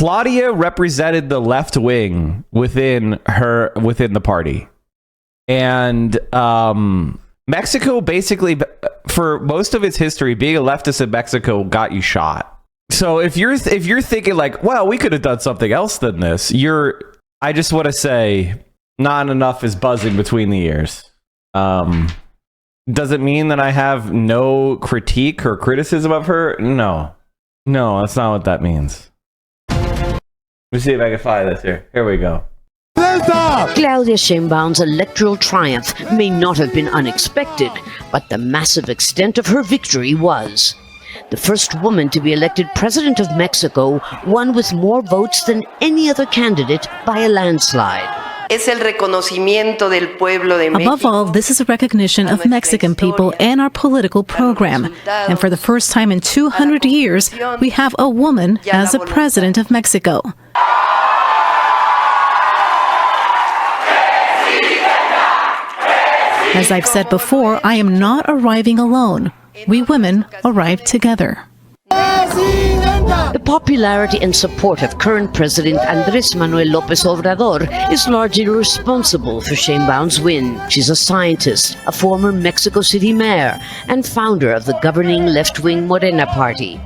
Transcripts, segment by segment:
Claudia represented the left wing within the party. And Mexico basically, for most of its history, being a leftist in Mexico got you shot. So if you're thinking like, well, we could have done something else than this, I just want to say, not enough is buzzing between the ears. Does it mean that I have no critique or criticism of her? No, that's not what that means. Let me see if I can find this here. Here we go. Claudia Sheinbaum's electoral triumph may not have been unexpected, but the massive extent of her victory was. The first woman to be elected president of Mexico won with more votes than any other candidate by a landslide. Above all, this is a recognition of Mexican people and our political program. And for the first time in 200 years, we have a woman as a president of Mexico. As I've said before, I am not arriving alone. We women arrive together. The popularity and support of current President Andrés Manuel López Obrador is largely responsible for Sheinbaum's win. She's a scientist, a former Mexico City mayor, and founder of the governing left-wing Morena party.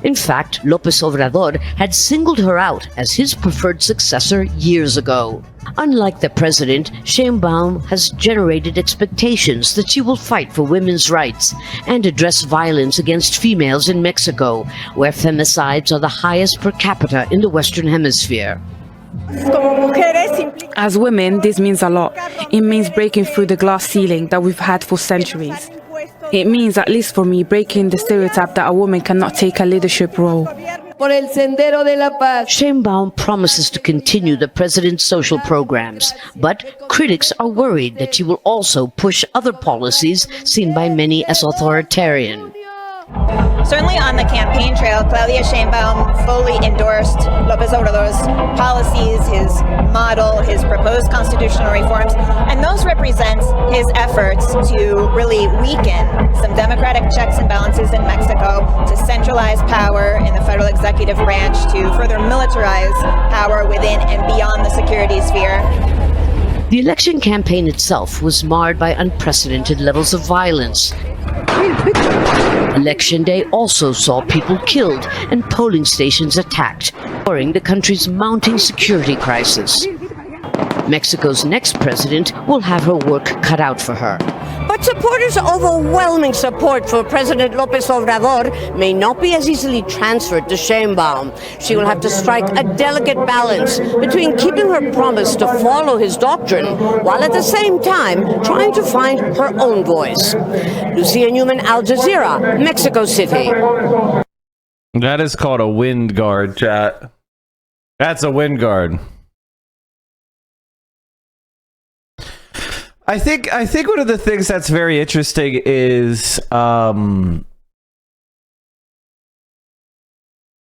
In fact, López Obrador had singled her out as his preferred successor years ago. Unlike the president, Sheinbaum has generated expectations that she will fight for women's rights and address violence against females in Mexico, where femicides are the highest per capita in the Western Hemisphere. As women, this means a lot. It means breaking through the glass ceiling that we've had for centuries. It means, at least for me, breaking the stereotype that a woman cannot take a leadership role. Sheinbaum promises to continue the president's social programs, but critics are worried that she will also push other policies seen by many as authoritarian. Certainly on the campaign trail, Claudia Sheinbaum fully endorsed López Obrador's policies, his model, his proposed constitutional reforms, and those represent his efforts to really weaken some democratic checks and balances in Mexico, to centralize power in the federal executive branch, to further militarize power within and beyond the security sphere. The election campaign itself was marred by unprecedented levels of violence. Election day also saw people killed and polling stations attacked during the country's mounting security crisis. Mexico's next president will have her work cut out for her. But supporters' overwhelming support for President López Obrador may not be as easily transferred to Sheinbaum. She will have to strike a delicate balance between keeping her promise to follow his doctrine, while at the same time trying to find her own voice. Lucia Newman, Al Jazeera, Mexico City. That is called a wind guard, chat. That's a wind guard. I think one of the things that's very interesting is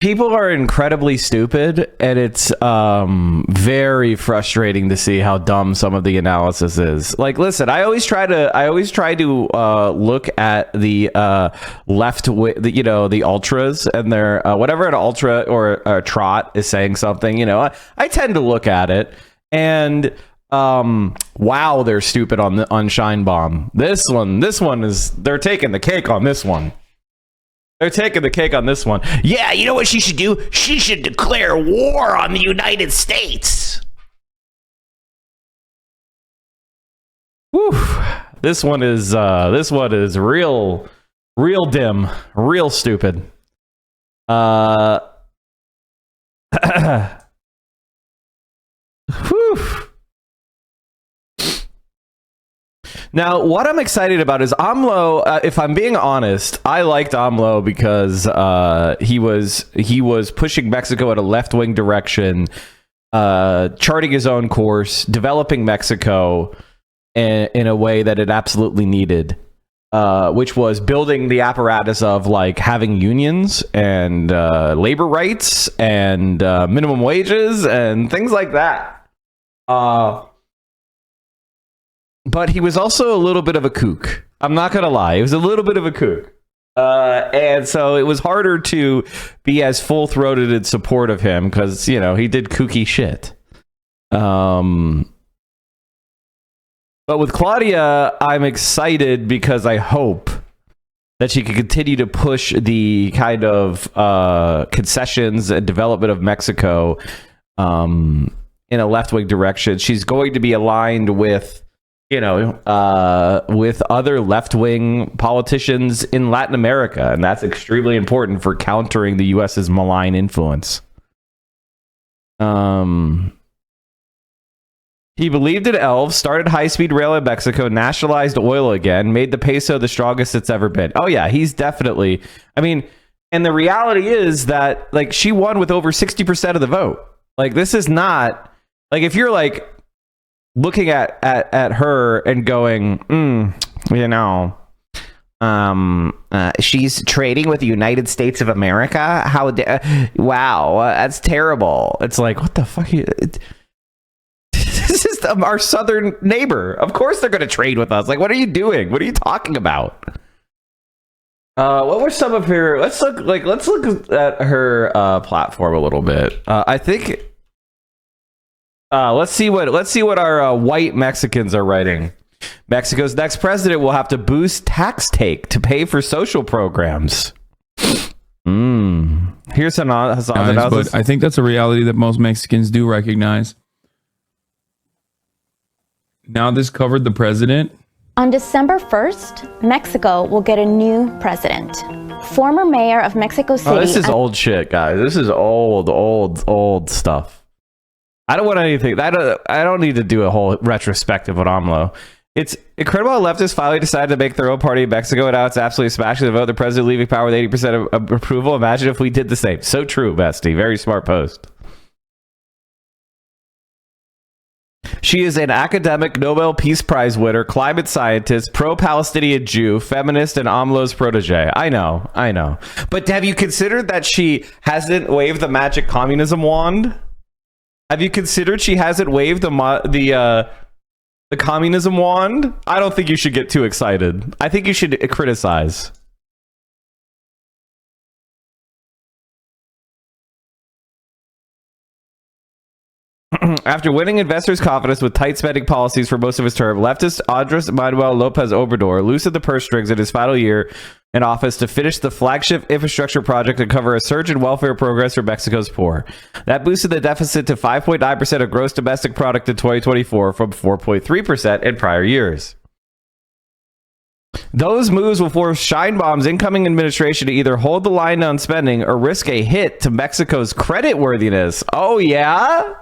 people are incredibly stupid, and it's very frustrating to see how dumb some of the analysis is. Like, listen, I always try to look at the the ultras and their whatever an ultra or a trot is saying something. I tend to look at it and. Wow, they're stupid on Sheinbaum. This one is, they're taking the cake on this one. They're taking the cake on this one. Yeah, you know what she should do? She should declare war on the United States. Whew. This one is real dim, real stupid. Whew. Now, what I'm excited about is AMLO. If I'm being honest, I liked AMLO because he was pushing Mexico in a left-wing direction, charting his own course, developing Mexico in a way that it absolutely needed, which was building the apparatus of like having unions and labor rights and minimum wages and things like that. But he was also a little bit of a kook. I'm not going to lie. He was a little bit of a kook. And so it was harder to be as full-throated in support of him because, you know, he did kooky shit. But with Claudia, I'm excited because I hope that she can continue to push the kind of concessions and development of Mexico in a left-wing direction. She's going to be aligned with, you know, with other left-wing politicians in Latin America, and that's extremely important for countering the U.S.'s malign influence. He believed in elves, started high-speed rail in Mexico, nationalized oil again, made the peso the strongest it's ever been. Oh yeah, he's definitely, I mean, and the reality is that, like, she won with over 60% of the vote. Like, this is not, like, if you're, like, looking at her and going, you know, she's trading with the United States of America? Wow, that's terrible. It's like, what the fuck? This is our southern neighbor. Of course they're going to trade with us. Like, what are you doing? What are you talking about? What were some of her? Let's look at her platform a little bit. I think. Let's see what our white Mexicans are writing. Mexico's next president will have to boost tax take to pay for social programs. Here's an analysis. But I think that's a reality that most Mexicans do recognize. Now this covered the president. On December 1st, Mexico will get a new president. Former mayor of Mexico City. Oh, this is old shit, guys. This is old stuff. I don't want anything. I don't need to do a whole retrospective on AMLO. It's incredible how leftists finally decided to make their own party in Mexico, and now it's absolutely smashing the vote. The president leaving power with 80% of approval. Imagine if we did the same. So true, bestie. Very smart post. She is an academic, Nobel Peace Prize winner, climate scientist, pro-Palestinian Jew, feminist, and AMLO's protege. I know. But have you considered that she hasn't waved the magic communism wand? Have you considered she hasn't waved the communism wand? I don't think you should get too excited. I think you should criticize. After winning investors' confidence with tight spending policies for most of his term, leftist Andres Manuel Lopez Obrador loosened the purse strings in his final year in office to finish the flagship infrastructure project and cover a surge in welfare programs for Mexico's poor. That boosted the deficit to 5.9% of gross domestic product in 2024 from 4.3% in prior years. Those moves will force Sheinbaum's incoming administration to either hold the line on spending or risk a hit to Mexico's creditworthiness. Oh, yeah?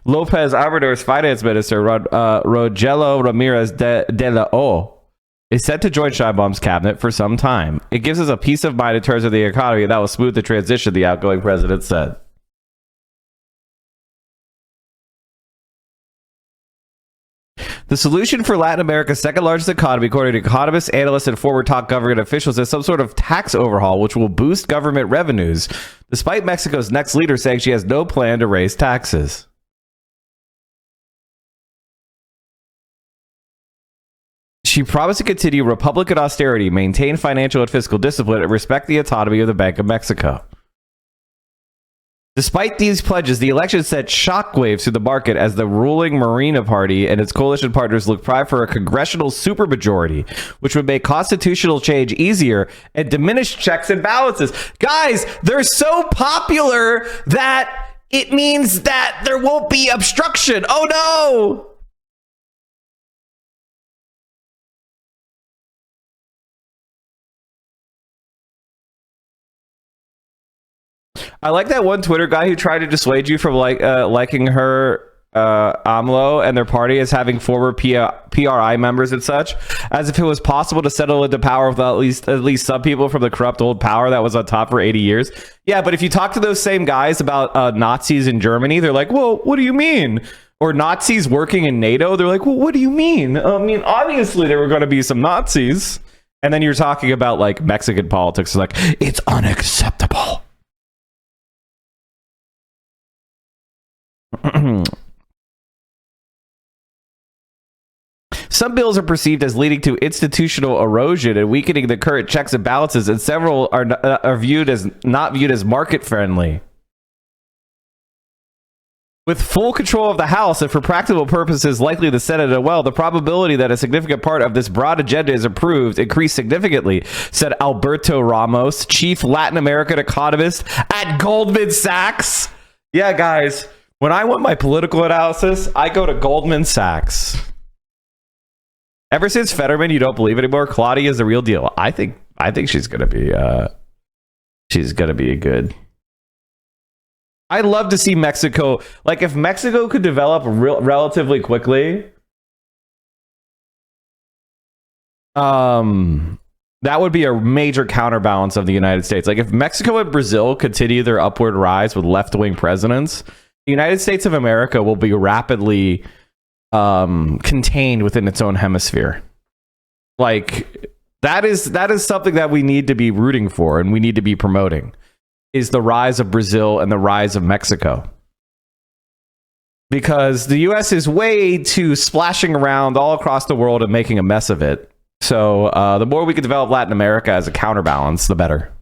Lopez Obrador's finance minister, Rogelio Ramirez de la O, is set to join Sheinbaum's cabinet for some time. It gives us a peace of mind in terms of the economy that will smooth the transition, the outgoing president said. The solution for Latin America's second largest economy, according to economists, analysts, and former top government officials, is some sort of tax overhaul which will boost government revenues, despite Mexico's next leader saying she has no plan to raise taxes. She promised to continue Republican austerity, maintain financial and fiscal discipline, and respect the autonomy of the Bank of Mexico. Despite these pledges, the election sent shockwaves through the market as the ruling Morena Party and its coalition partners look primed for a congressional supermajority, which would make constitutional change easier and diminish checks and balances. Guys, they're so popular that it means that there won't be obstruction. Oh no! I like that one Twitter guy who tried to dissuade you from liking her AMLO and their party as having former PRI members and such, as if it was possible to settle into power with at least some people from the corrupt old power that was on top for 80 years. Yeah, but if you talk to those same guys about Nazis in Germany, they're like, well, what do you mean? Or Nazis working in NATO, they're like, well, what do you mean? I mean, obviously there were going to be some Nazis. And then you're talking about like Mexican politics, like, it's unacceptable. Some bills are perceived as leading to institutional erosion and weakening the current checks and balances, and several are not viewed as market friendly. With full control of the House and for practical purposes likely the Senate as well, the probability that a significant part of this broad agenda is approved increased significantly, said Alberto Ramos, chief Latin American economist at Goldman Sachs. Yeah, guys, when I want my political analysis, I go to Goldman Sachs. Ever since Fetterman, you don't believe anymore. Claudia is the real deal. I think she's gonna be a good. I'd love to see Mexico. Like, if Mexico could develop relatively quickly, that would be a major counterbalance of the United States. Like, if Mexico and Brazil continue their upward rise with left-wing presidents, the United States of America will be rapidly contained within its own hemisphere. Like, that is something that we need to be rooting for and we need to be promoting, is the rise of Brazil and the rise of Mexico. Because the US is way too splashing around all across the world and making a mess of it. So the more we can develop Latin America as a counterbalance, the better.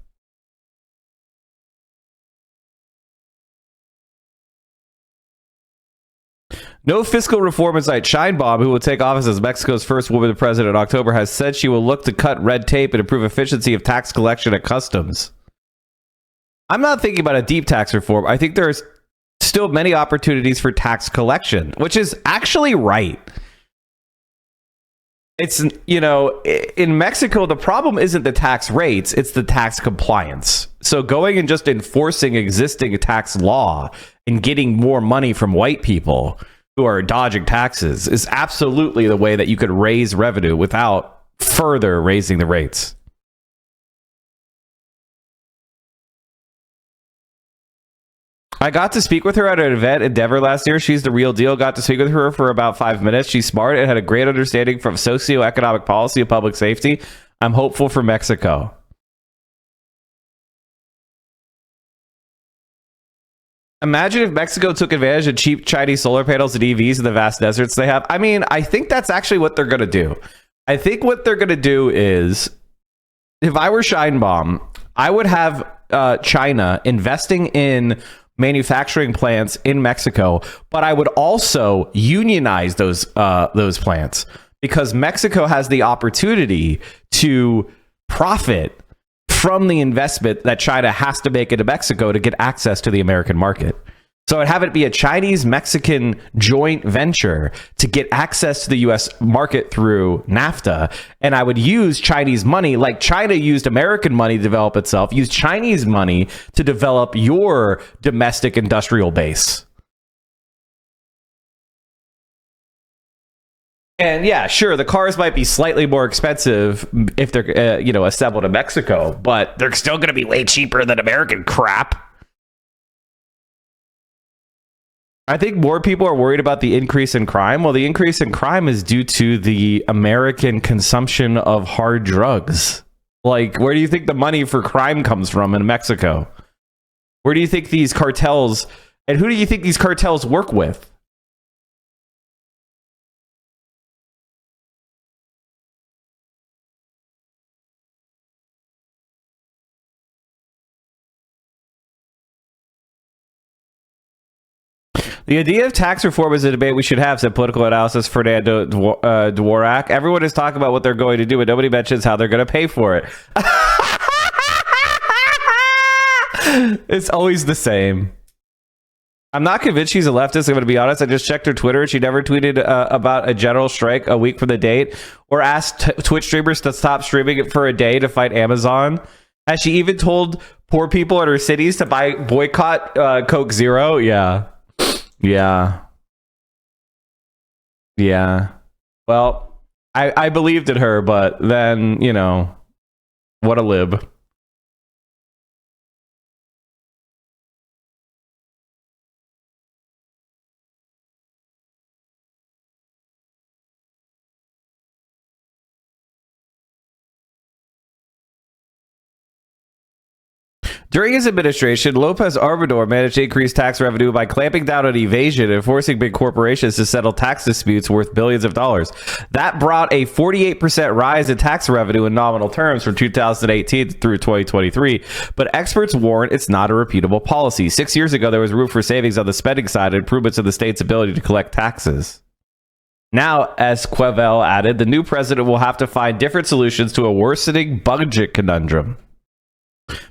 No fiscal reform in sight. Sheinbaum, who will take office as Mexico's first woman president in October, has said she will look to cut red tape and improve efficiency of tax collection at customs. I'm not thinking about a deep tax reform. I think there's still many opportunities for tax collection, which is actually right. It's, you know, in Mexico, the problem isn't the tax rates, it's the tax compliance. So going and just enforcing existing tax law and getting more money from white people who are dodging taxes is absolutely the way that you could raise revenue without further raising the rates. I got to speak with her at an event in Denver last year. She's the real deal. Got to speak with her for about 5 minutes. She's smart and had a great understanding from socioeconomic policy and public safety. I'm hopeful for Mexico. Imagine if Mexico took advantage of cheap Chinese solar panels and EVs in the vast deserts they have. I mean, I think that's actually what they're going to do. I think what they're going to do is, if I were Sheinbaum, I would have China investing in manufacturing plants in Mexico, but I would also unionize those plants, because Mexico has the opportunity to profit from the investment that China has to make into Mexico to get access to the American market. So I'd have it be a Chinese-Mexican joint venture to get access to the U.S. market through NAFTA. And I would use Chinese money, like China used American money to develop itself, use Chinese money to develop your domestic industrial base. And yeah, sure, the cars might be slightly more expensive if they're, assembled in Mexico, but they're still going to be way cheaper than American crap. I think more people are worried about the increase in crime. Well, the increase in crime is due to the American consumption of hard drugs. Like, where do you think the money for crime comes from in Mexico? Where do you think these cartels, and who do you think these cartels work with? The idea of tax reform is a debate we should have, said political analyst Fernando Dworak. Everyone is talking about what they're going to do, but nobody mentions how they're going to pay for it. It's always the same. I'm not convinced she's a leftist, I'm going to be honest. I just checked her Twitter. She never tweeted about a general strike a week from the date, or asked Twitch streamers to stop streaming it for a day to fight Amazon. Has she even told poor people in her cities to boycott Coke Zero? Yeah. Well, I believed in her, but then, what a lib. During his administration, Lopez Obrador managed to increase tax revenue by clamping down on evasion and forcing big corporations to settle tax disputes worth billions of dollars. That brought a 48% rise in tax revenue in nominal terms from 2018 through 2023. But experts warn it's not a repeatable policy. 6 years ago, there was room for savings on the spending side and improvements in the state's ability to collect taxes. Now, as Quevel added, the new president will have to find different solutions to a worsening budget conundrum.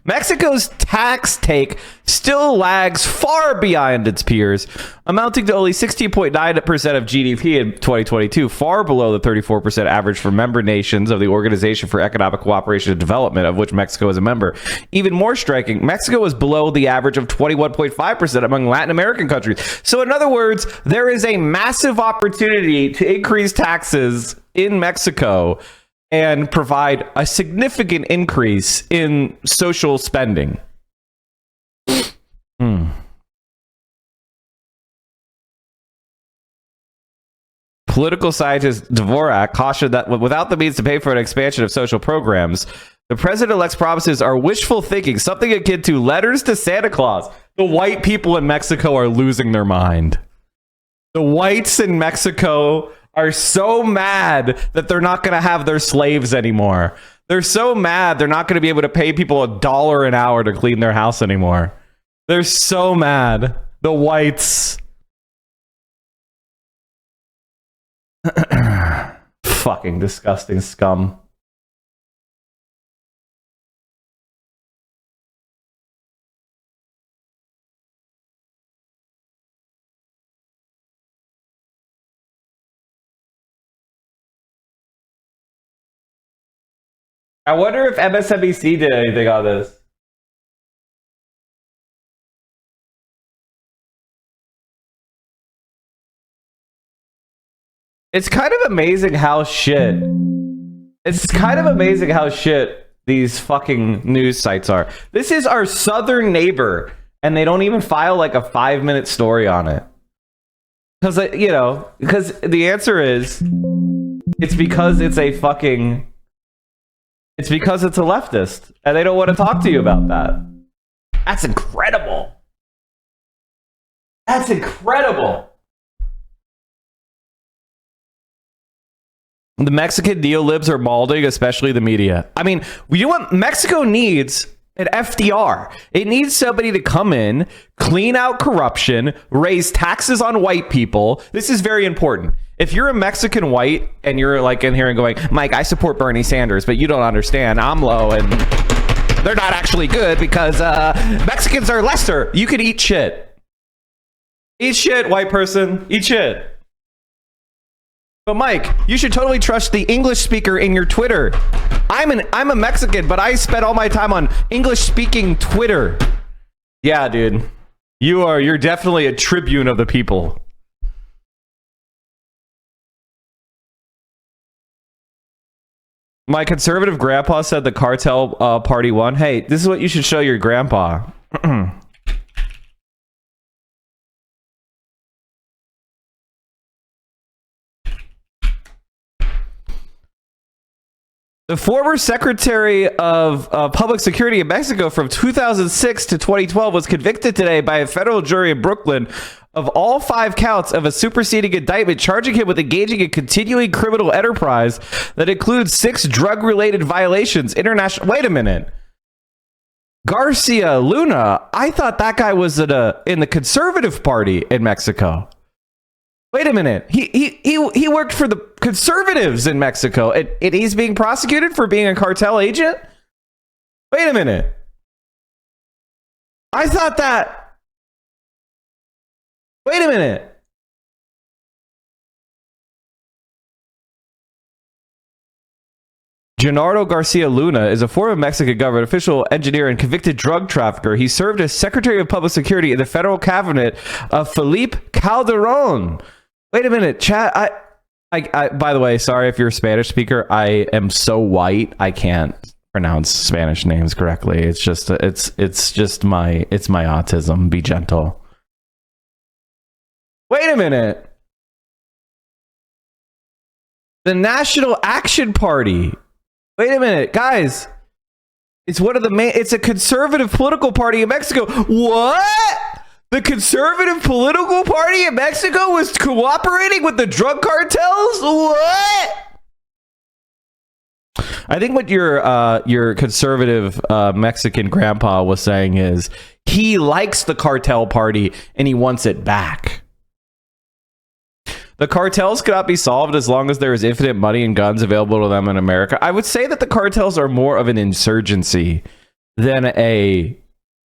Mexico's tax take still lags far behind its peers, amounting to only 16.9% of GDP in 2022, far below the 34% average for member nations of the Organization for Economic Cooperation and Development, of which Mexico is a member. Even more striking, Mexico was below the average of 21.5% among Latin American countries. So in other words, there is a massive opportunity to increase taxes in Mexico and provide a significant increase in social spending. Political scientist Dvorak cautioned that without the means to pay for an expansion of social programs, the president-elect's promises are wishful thinking, something akin to letters to Santa Claus. The white people in Mexico are losing their mind. The whites in Mexico are so mad that they're not going to have their slaves anymore. They're so mad they're not going to be able to pay people $1 an hour to clean their house anymore. They're so mad. The whites. Fucking disgusting scum. I wonder if MSNBC did anything on this. It's kind of amazing how shit. It's kind of amazing how shit these fucking news sites are. This is our southern neighbor, and they don't even file like a 5-minute story on it. Because, you know, because the answer is, it's because it's a fucking... It's because it's a leftist, and they don't want to talk to you about that. That's incredible. That's incredible. The Mexican neolibs are mauling, especially the media. I mean, you know what Mexico needs? An FDR. It needs somebody to come in, clean out corruption, raise taxes on white people. This is very important. If you're a Mexican white and you're like in here and going, Mike, I support Bernie Sanders, but you don't understand AMLO and they're not actually good because Mexicans are lesser. You could eat shit. Eat shit, white person. Eat shit. But Mike, you should totally trust the English speaker in your Twitter. I'm a Mexican, but I spent all my time on English speaking Twitter. Yeah, dude. You're definitely a tribune of the people. My conservative grandpa said the cartel party won. Hey, this is what you should show your grandpa. The former Secretary of Public Security in Mexico from 2006 to 2012 was convicted today by a federal jury in Brooklyn of all 5 counts of a superseding indictment charging him with engaging in continuing criminal enterprise that includes 6 drug-related violations. Wait a minute. Garcia Luna, I thought that guy was in the Conservative Party in Mexico. Wait a minute. He worked for the conservatives in Mexico, and he's being prosecuted for being a cartel agent? Wait a minute. I thought that... Wait a minute. Gennaro Garcia Luna is a former Mexican government official, engineer, and convicted drug trafficker. He served as Secretary of Public Security in the federal cabinet of Felipe Calderon. Wait a minute, chat. I by the way, sorry if you're a Spanish speaker. I am so white I can't pronounce Spanish names correctly. It's just my autism. Be gentle. Wait a minute. The National Action Party. Wait a minute, guys. It's one of the main. It's a conservative political party in Mexico. What? The conservative political party in Mexico was cooperating with the drug cartels? What? I think what your conservative Mexican grandpa was saying is he likes the cartel party and he wants it back. The cartels cannot be solved as long as there is infinite money and guns available to them in America. I would say that the cartels are more of an insurgency than a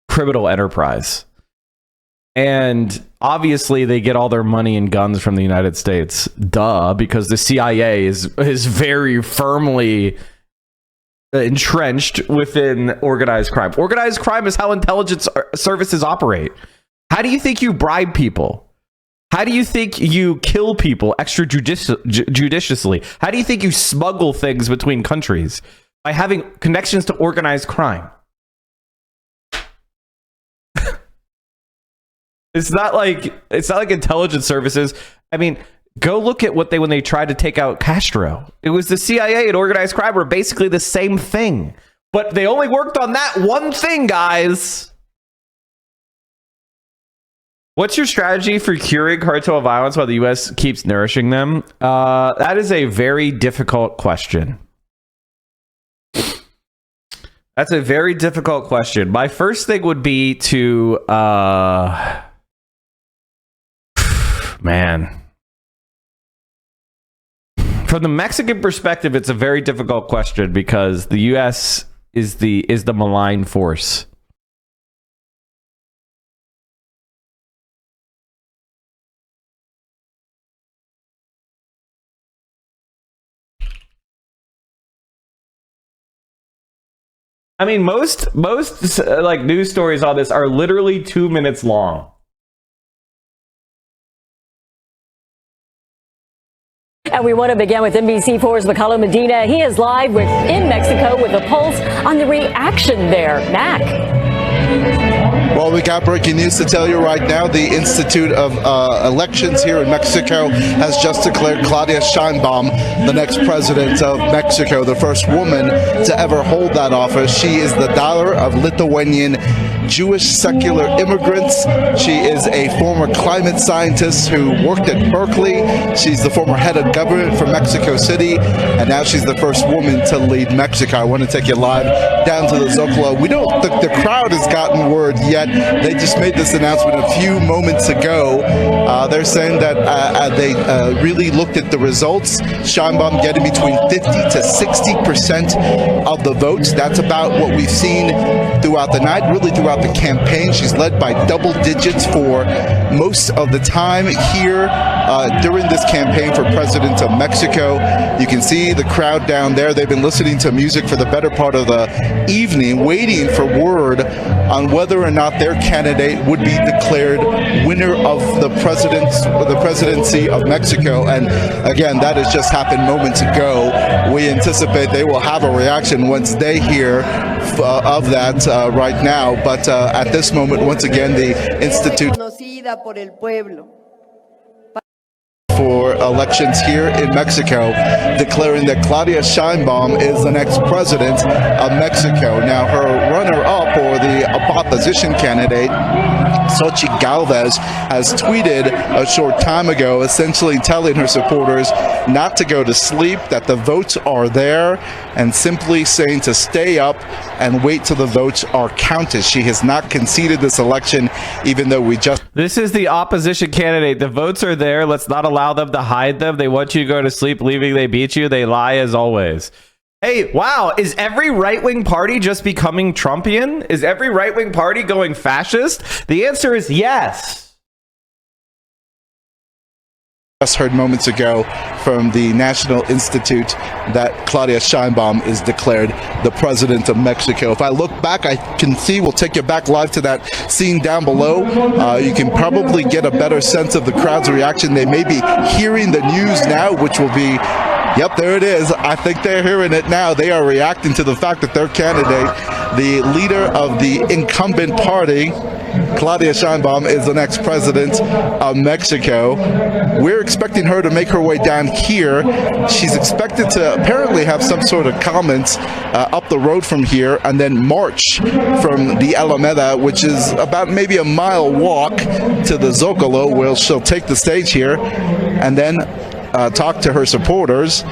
criminal enterprise. And obviously they get all their money and guns from the United States. Duh, because the CIA is very firmly entrenched within organized crime. Organized crime is how intelligence services operate. How do you think you bribe people? How do you think you kill people extrajudiciously? How do you think you smuggle things between countries? By having connections to organized crime. It's not like intelligence services. I mean, go look at when they tried to take out Castro. It was the CIA and organized crime were basically the same thing. But they only worked on that one thing, guys. What's your strategy for curing cartel violence while the U.S. keeps nourishing them? That is a very difficult question. That's a very difficult question. My first thing would be to... man. From the Mexican perspective, it's a very difficult question because the U.S. is the malign force. I mean, most like news stories on this are literally 2 minutes long. And we want to begin with NBC4's Macalo Medina. He is live in Mexico with a pulse on the reaction there. Mac. Well, we got breaking news to tell you right now. The Institute of Elections here in Mexico has just declared Claudia Sheinbaum the next president of Mexico, the first woman to ever hold that office. She is the daughter of Lithuanian Jewish secular immigrants. She is a former climate scientist who worked at Berkeley. She's the former head of government for Mexico City, and now she's the first woman to lead Mexico. I want to take you live down to the Zocalo. We don't think the crowd has gotten word yet. They just made this announcement a few moments ago. They're saying that they really looked at the results. Sheinbaum getting between 50 to 60% of the votes. That's about what we've seen throughout the night, really throughout the campaign. She's led by double digits for most of the time here during this campaign for president of Mexico. You can see the crowd down there. They've been listening to music for the better part of the evening, waiting for word on whether or not their candidate would be declared winner of the presidency of Mexico. And again, that has just happened moments ago. We anticipate they will have a reaction once they hear of that right now. But at this moment, once again, the Institute for Elections here in Mexico declaring that Claudia Sheinbaum is the next president of Mexico. Now, her runner-up, or the opposition candidate, Xochitl Galvez, has tweeted a short time ago essentially telling her supporters not to go to sleep, that the votes are there, and simply saying to stay up and wait till the votes are counted. She has not conceded this election, even though we just... This is the opposition candidate. The votes are there. Let's not allow them to hide them. They want you to go to sleep, believing they beat you. They lie as always. Hey, wow. Is every right-wing party just becoming Trumpian? Is every right-wing party going fascist? The answer is yes. Just heard moments ago from the National Institute that Claudia Sheinbaum is declared the president of Mexico. If I look back, I can see, we'll take you back live to that scene down below. You can probably get a better sense of the crowd's reaction. They may be hearing the news now, which will be, yep, there it is. I think they're hearing it now. They are reacting to the fact that their candidate, the leader of the incumbent party, Claudia Sheinbaum is the next president of Mexico. We're expecting her to make her way down here. She's expected to apparently have some sort of comments up the road from here and then march from the Alameda, which is about maybe a mile walk to the Zocalo, where she'll take the stage here and then talk to her supporters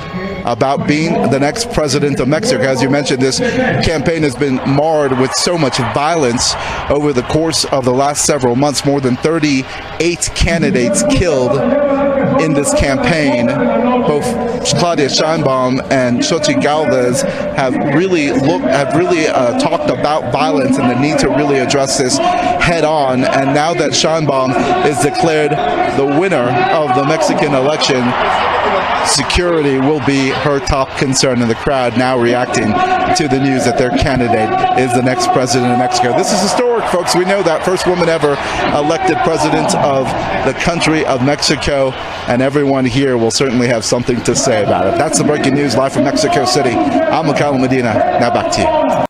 about being the next president of Mexico. As you mentioned, this campaign has been marred with so much violence over the course of the last several months. More than 38 candidates killed in this campaign. Both Claudia Sheinbaum and Xochitl Gálvez have really talked about violence and the need to really address this head on. And now that Sheinbaum is declared the winner of the Mexican election, security will be her top concern, in the crowd now reacting to the news that their candidate is the next president of Mexico. This is historic, folks. We know that. First woman ever elected president of the country of Mexico, and everyone here will certainly have something to say about it. That's the breaking news live from Mexico City. I'm Mikhail Medina. Now back to you.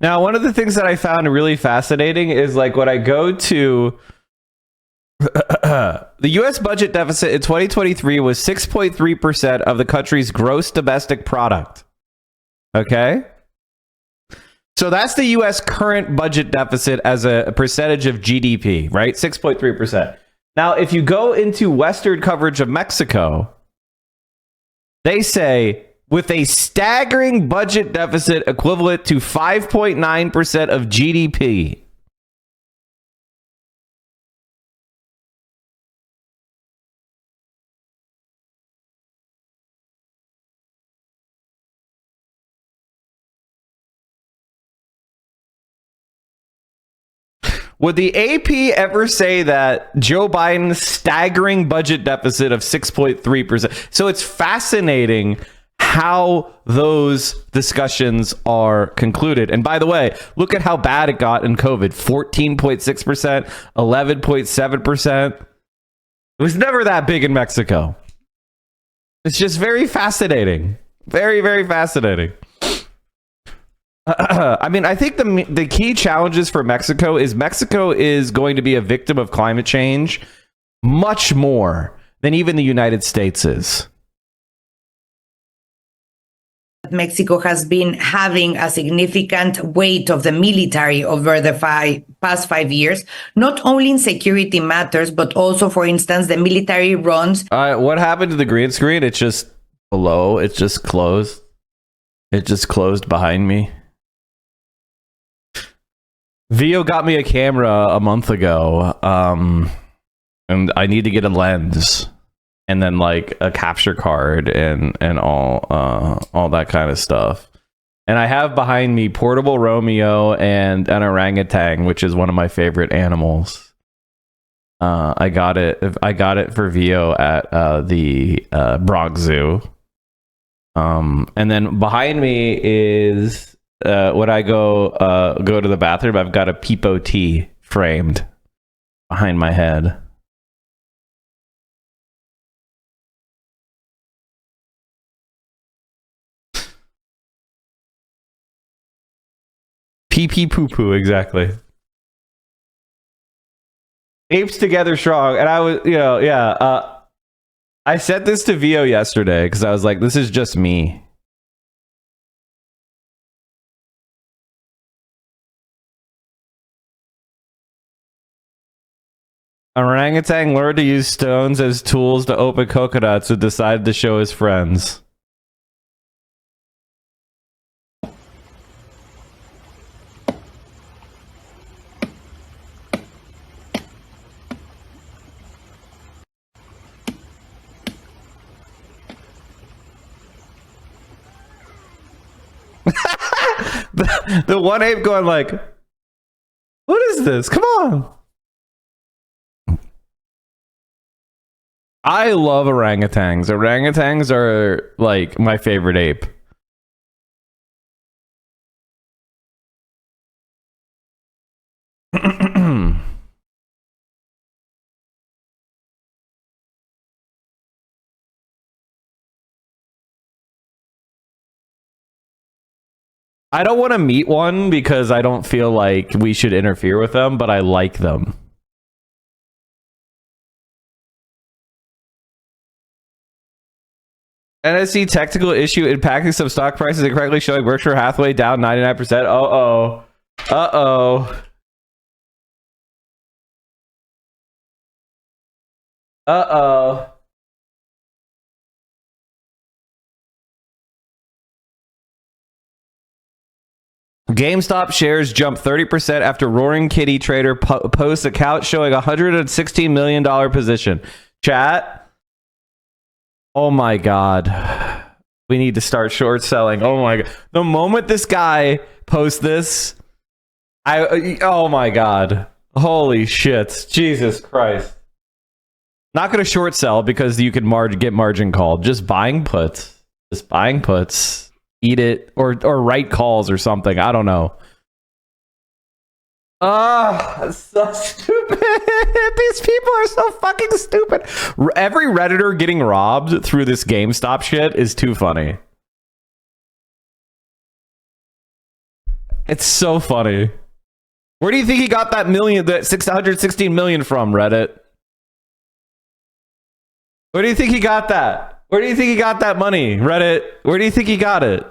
Now, one of the things that I found really fascinating is like when I go to the U.S. budget deficit in 2023 was 6.3% of the country's gross domestic product. Okay? So that's the U.S. current budget deficit as a percentage of GDP, right? 6.3%. Now, if you go into Western coverage of Mexico, they say, with a staggering budget deficit equivalent to 5.9% of GDP. Would the AP ever say that Joe Biden's staggering budget deficit of 6.3%? So it's fascinating how those discussions are concluded. And by the way, look at how bad it got in COVID. 14.6%, 11.7%. It was never that big in Mexico. It's just very fascinating. Very, very fascinating. I mean, I think the key challenges for Mexico is going to be a victim of climate change much more than even the United States is. Mexico has been having a significant weight of the military over the past 5 years, not only in security matters, but also, for instance, the military runs. What happened to the green screen? It's just below. It just closed. It just closed behind me. Vio got me a camera a month ago, and I need to get a lens. And then like a capture card and all that kind of stuff. And I have behind me Portable Romeo and an orangutan, which is one of my favorite animals. I got it for Vio at the Bronx Zoo. And then behind me is when I go to the bathroom, I've got a Peepo T framed behind my head. Pee pee poo poo, exactly. Apes together strong. And I was, I sent this to Vio yesterday because I was like, this is just me. Orangutan learned to use stones as tools to open coconuts and decided to show his friends. the one ape going like, what is this? Come on. I love orangutans. Orangutans are like my favorite ape. I don't want to meet one because I don't feel like we should interfere with them, but I like them. NSC technical issue impacting some stock prices incorrectly showing Berkshire Hathaway down 99%. Uh-oh. Uh-oh. Uh-oh. GameStop shares jump 30% after Roaring Kitty trader posts account showing $116 million position. Chat. Oh my God. We need to start short selling. Oh my God. The moment this guy posts this, oh my God. Holy shit. Jesus Christ. Not going to short sell because you can get margin called. Just buying puts. Just buying puts. Eat it or write calls or something. I don't know. That's so stupid. These people are so fucking stupid. Every Redditor getting robbed through this GameStop shit is too funny. It's so funny. Where do you think he got that $616 million from, Reddit? Where do you think he got that? Where do you think he got that money, Reddit? Where do you think he got it?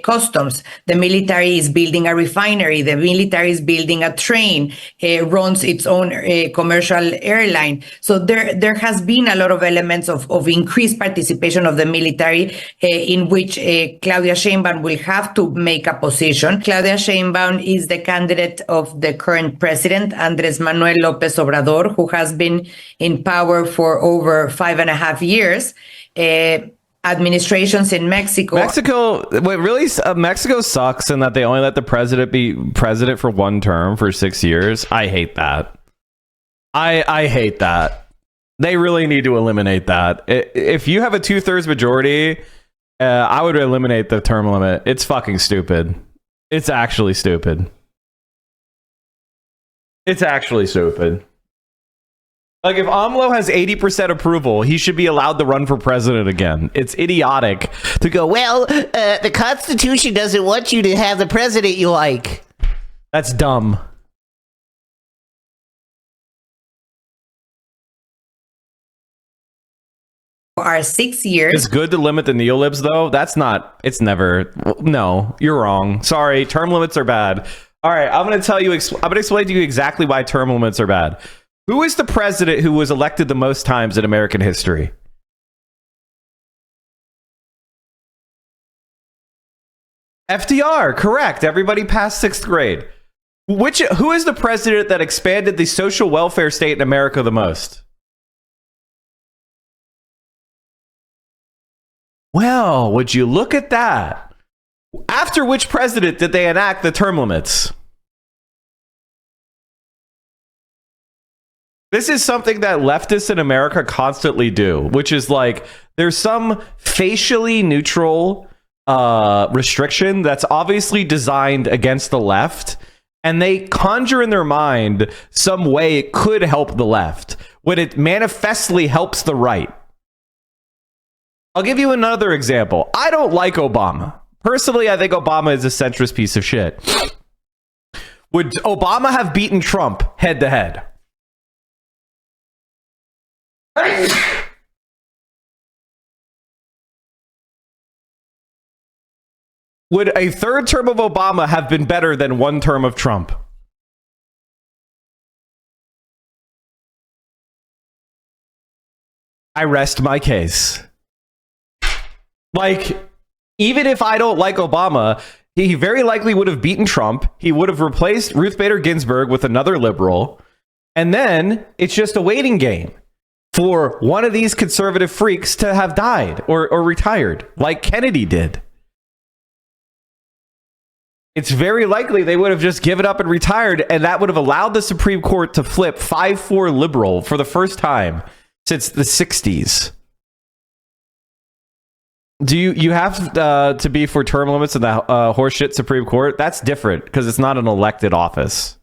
Customs. The military is building a refinery. The military is building a train, runs its own commercial airline. So there has been a lot of elements of increased participation of the military in which Claudia Sheinbaum will have to make a position. Claudia Sheinbaum is the candidate of the current president, Andrés Manuel López Obrador, who has been in power for over 5.5 years. Administrations in Mexico. Mexico sucks in that they only let the president be president for one term for 6 years. I hate that. I hate that. They really need to eliminate that. If you have a 2/3 majority, I would eliminate the term limit. It's fucking stupid. It's actually stupid. It's actually stupid. Like, if AMLO has 80% approval, he should be allowed to run for president again. It's idiotic to go, well, the Constitution doesn't want you to have the president you like. That's dumb. Are 6 years. It's good to limit the neolibs, though. That's not, it's never, no, you're wrong. Sorry, term limits are bad. All right, I'm going to explain to you exactly why term limits are bad. Who is the president who was elected the most times in American history? FDR, correct. Everybody passed 6th grade. Who is the president that expanded the social welfare state in America the most? Well, would you look at that? After which president did they enact the term limits? This is something that leftists in America constantly do, which is like, there's some facially neutral restriction that's obviously designed against the left, and they conjure in their mind some way it could help the left when it manifestly helps the right. I'll give you another example. I don't like Obama. Personally, I think Obama is a centrist piece of shit. Would Obama have beaten Trump head to head? Would a 3rd term of Obama have been better than 1 term of Trump? I rest my case. Like, even if I don't like Obama, he very likely would have beaten Trump. He would have replaced Ruth Bader Ginsburg with another liberal. And then it's just a waiting game for one of these conservative freaks to have died or retired, like Kennedy did. it's very likely they would have just given up and retired, and that would have allowed the Supreme Court to flip 5-4 liberal for the first time since the 60s. Do you have to be for term limits in the horseshit Supreme Court? That's different because it's not an elected office.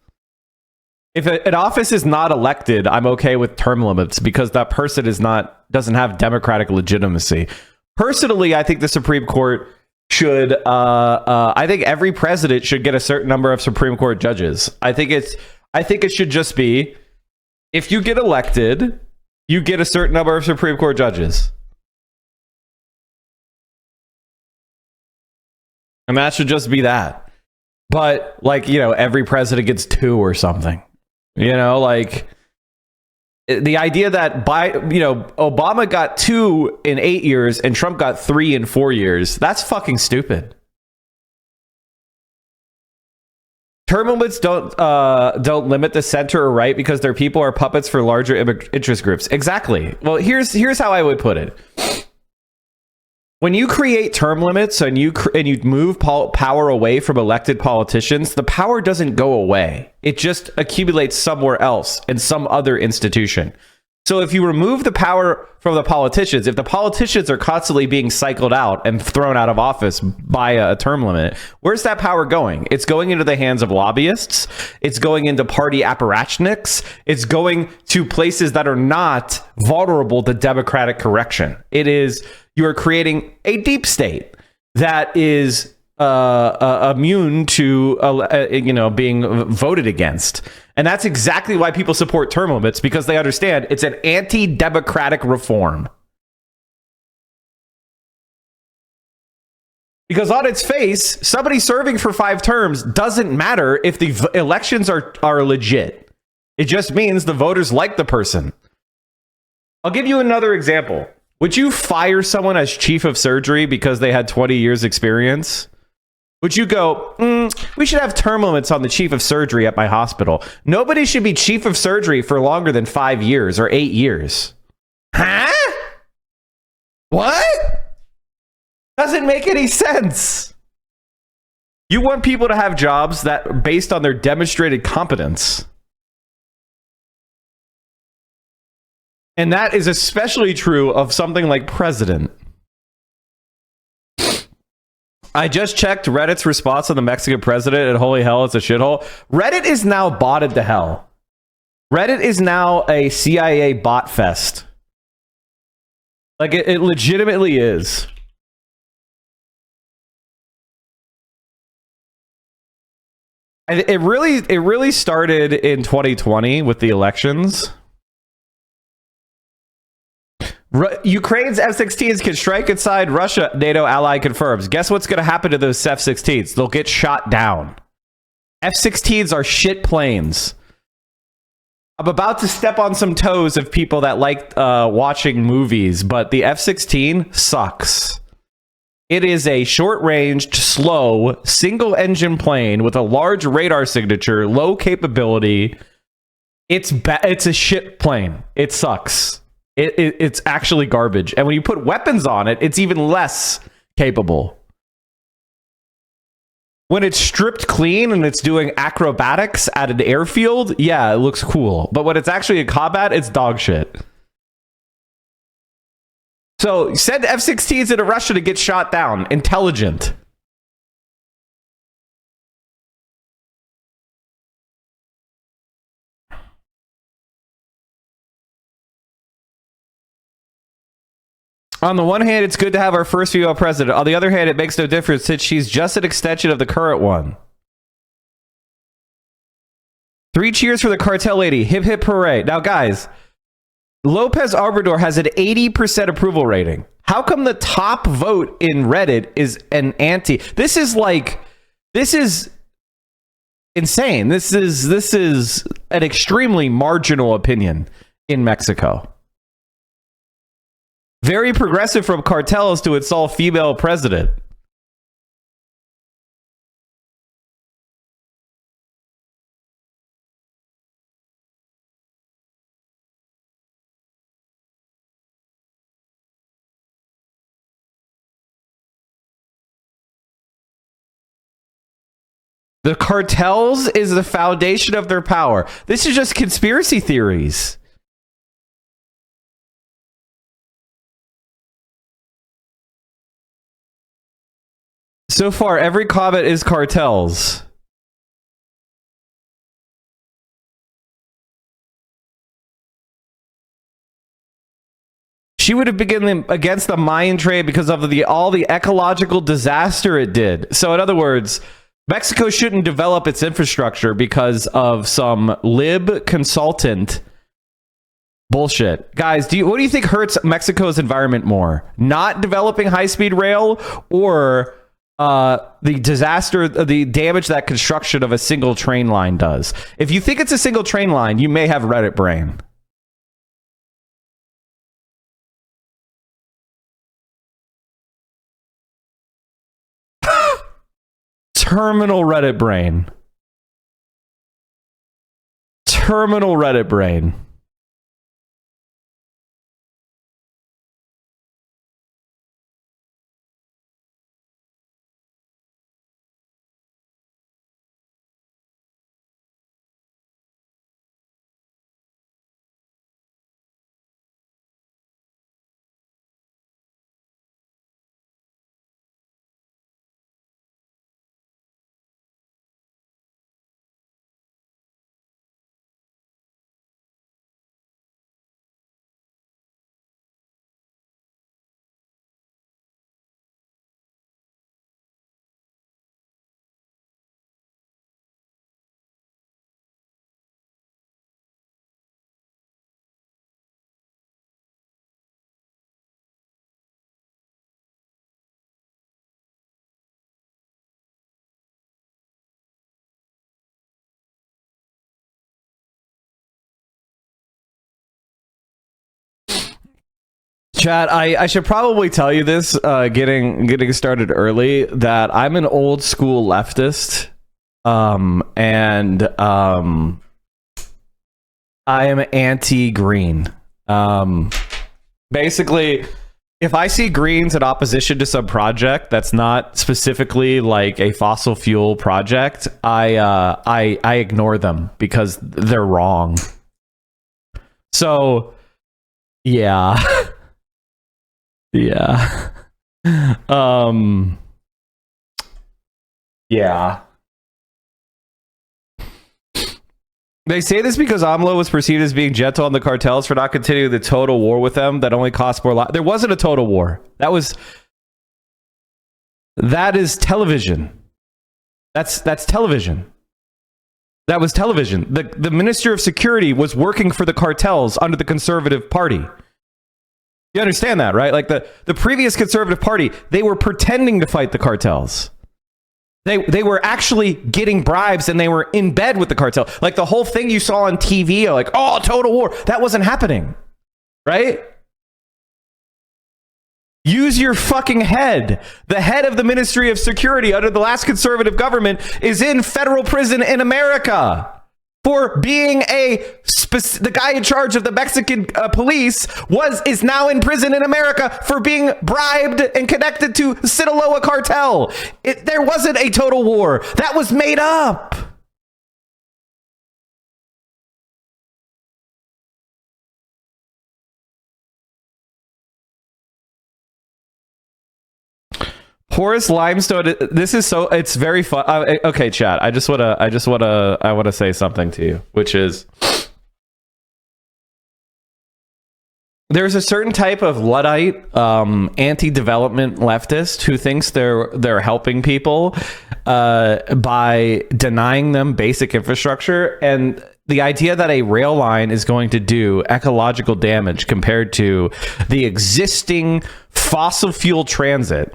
If an office is not elected, I'm okay with term limits because that person doesn't have democratic legitimacy. Personally, I think the Supreme Court should I think every president should get a certain number of Supreme Court judges. I think it should just be, if you get elected, you get a certain number of Supreme Court judges. And that should just be that. But every president gets 2 or something. The idea that Obama got 2 in 8 years and Trump got 3 in 4 years, that's fucking stupid. Term limits don't limit the center or right because their people are puppets for larger interest groups. Exactly. Well, here's how I would put it. When you create term limits and you move power away from elected politicians, the power doesn't go away. It just accumulates somewhere else in some other institution. So if you remove the power from the politicians, if the politicians are constantly being cycled out and thrown out of office by a term limit, where's that power going? It's going into the hands of lobbyists. It's going into party apparatchiks. It's going to places that are not vulnerable to democratic correction. You are creating a deep state that is immune to being voted against. And that's exactly why people support term limits, because they understand it's an anti-democratic reform. Because on its face, somebody serving for 5 terms doesn't matter if the elections are legit. It just means the voters like the person. I'll give you another example. Would you fire someone as chief of surgery because they had 20 years experience? Would you go, we should have term limits on the chief of surgery at my hospital? Nobody should be chief of surgery for longer than 5 years or 8 years. Huh? What? Doesn't make any sense. You want people to have jobs that are based on their demonstrated competence. And that is especially true of something like president. I just checked Reddit's response on the Mexican president, and holy hell, it's a shithole. Reddit is now botted to hell. Reddit is now a CIA bot fest. Like, it legitimately is. It really started in 2020 with the elections. Ukraine's F-16s can strike inside Russia, NATO ally confirms. Guess what's going to happen to those F-16s? They'll get shot down. F-16s are shit planes. I'm about to step on some toes of people that like watching movies, but the F-16 sucks. It is a short-ranged, slow, single-engine plane with a large radar signature, low capability. It's a shit plane. It sucks. It's actually garbage. And when you put weapons on it, it's even less capable. When it's stripped clean and it's doing acrobatics at an airfield, yeah, it looks cool. But when it's actually in combat, it's dog shit. So send F-16s into Russia to get shot down. Intelligent. On the one hand, it's good to have our first female president. On the other hand, it makes no difference since she's just an extension of the current one. 3 cheers for the cartel lady. Hip hip hooray. Now, guys, Lopez Obrador has an 80% approval rating. How come the top vote in Reddit is an anti? This is insane. This is an extremely marginal opinion in Mexico. Very progressive from cartels to install female president. The cartels is the foundation of their power. This is just conspiracy theories. So far, every comment is cartels. She would have begun against the Mayan trade because of all the ecological disaster it did. So in other words, Mexico shouldn't develop its infrastructure because of some lib consultant bullshit. Guys, what do you think hurts Mexico's environment more? Not developing high-speed rail or the disaster, the damage that construction of a single train line does? If you think it's a single train line, you may have Reddit brain. Terminal Reddit brain. Terminal Reddit brain. Chat, I should probably tell you this, getting started early, that I'm an old school leftist, and I am anti-green. Basically, if I see greens in opposition to some project that's not specifically like a fossil fuel project, I ignore them because they're wrong. So, yeah. Yeah. Yeah. They say this because AMLO was perceived as being gentle on the cartels for not continuing the total war with them that only cost more lives. There wasn't a total war. That is television. That's television. That was television. The Minister of Security was working for the cartels under the Conservative Party. You understand that, right? Like the previous Conservative Party, they were pretending to fight the cartels. They were actually getting bribes and they were in bed with the cartel. Like the whole thing you saw on TV, like, oh, total war. That wasn't happening, right? Use your fucking head. The head of the Ministry of Security under the last conservative government is in federal prison in America for being the guy in charge of the Mexican police is now in prison in America for being bribed and connected to Sinaloa cartel. There wasn't a total war. That was made up. Porous limestone. This is so. It's very fun. Okay, chat. I want to say something to you, which is there's a certain type of Luddite, anti-development leftist who thinks they're helping people by denying them basic infrastructure, and the idea that a rail line is going to do ecological damage compared to the existing fossil fuel transit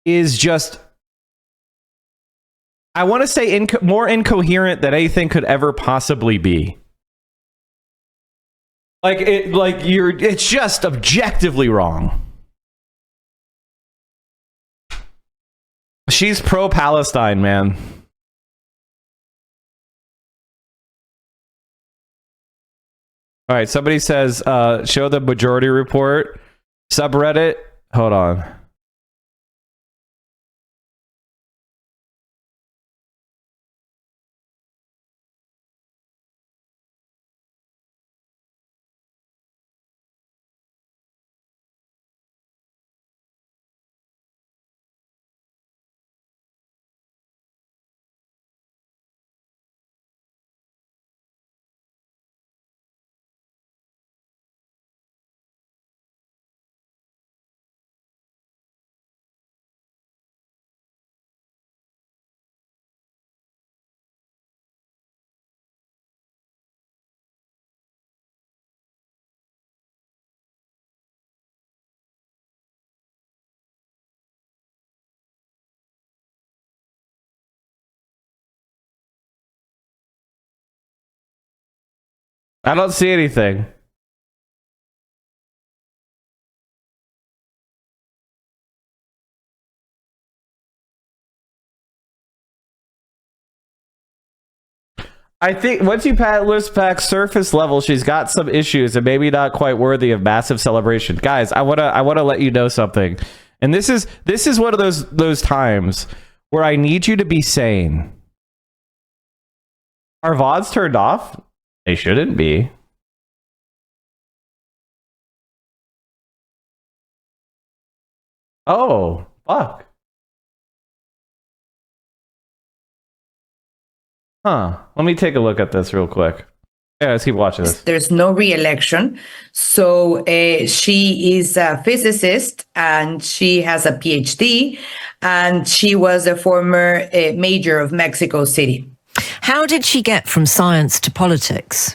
is just, I want to say, more incoherent than anything could ever possibly be. It's just objectively wrong. She's pro-Palestine, man. All right, somebody says, show the majority report. Subreddit. Hold on. I don't see anything. I think once you list back surface level, she's got some issues and maybe not quite worthy of massive celebration. Guys, I wanna let you know something. And this is one of those times where I need you to be sane. Are VODs turned off? They shouldn't be. Oh, fuck. Huh. Let me take a look at this real quick. Yeah, let's keep watching this. There's no re-election. So she is a physicist and she has a PhD and she was a former mayor of Mexico City. How did she get from science to politics?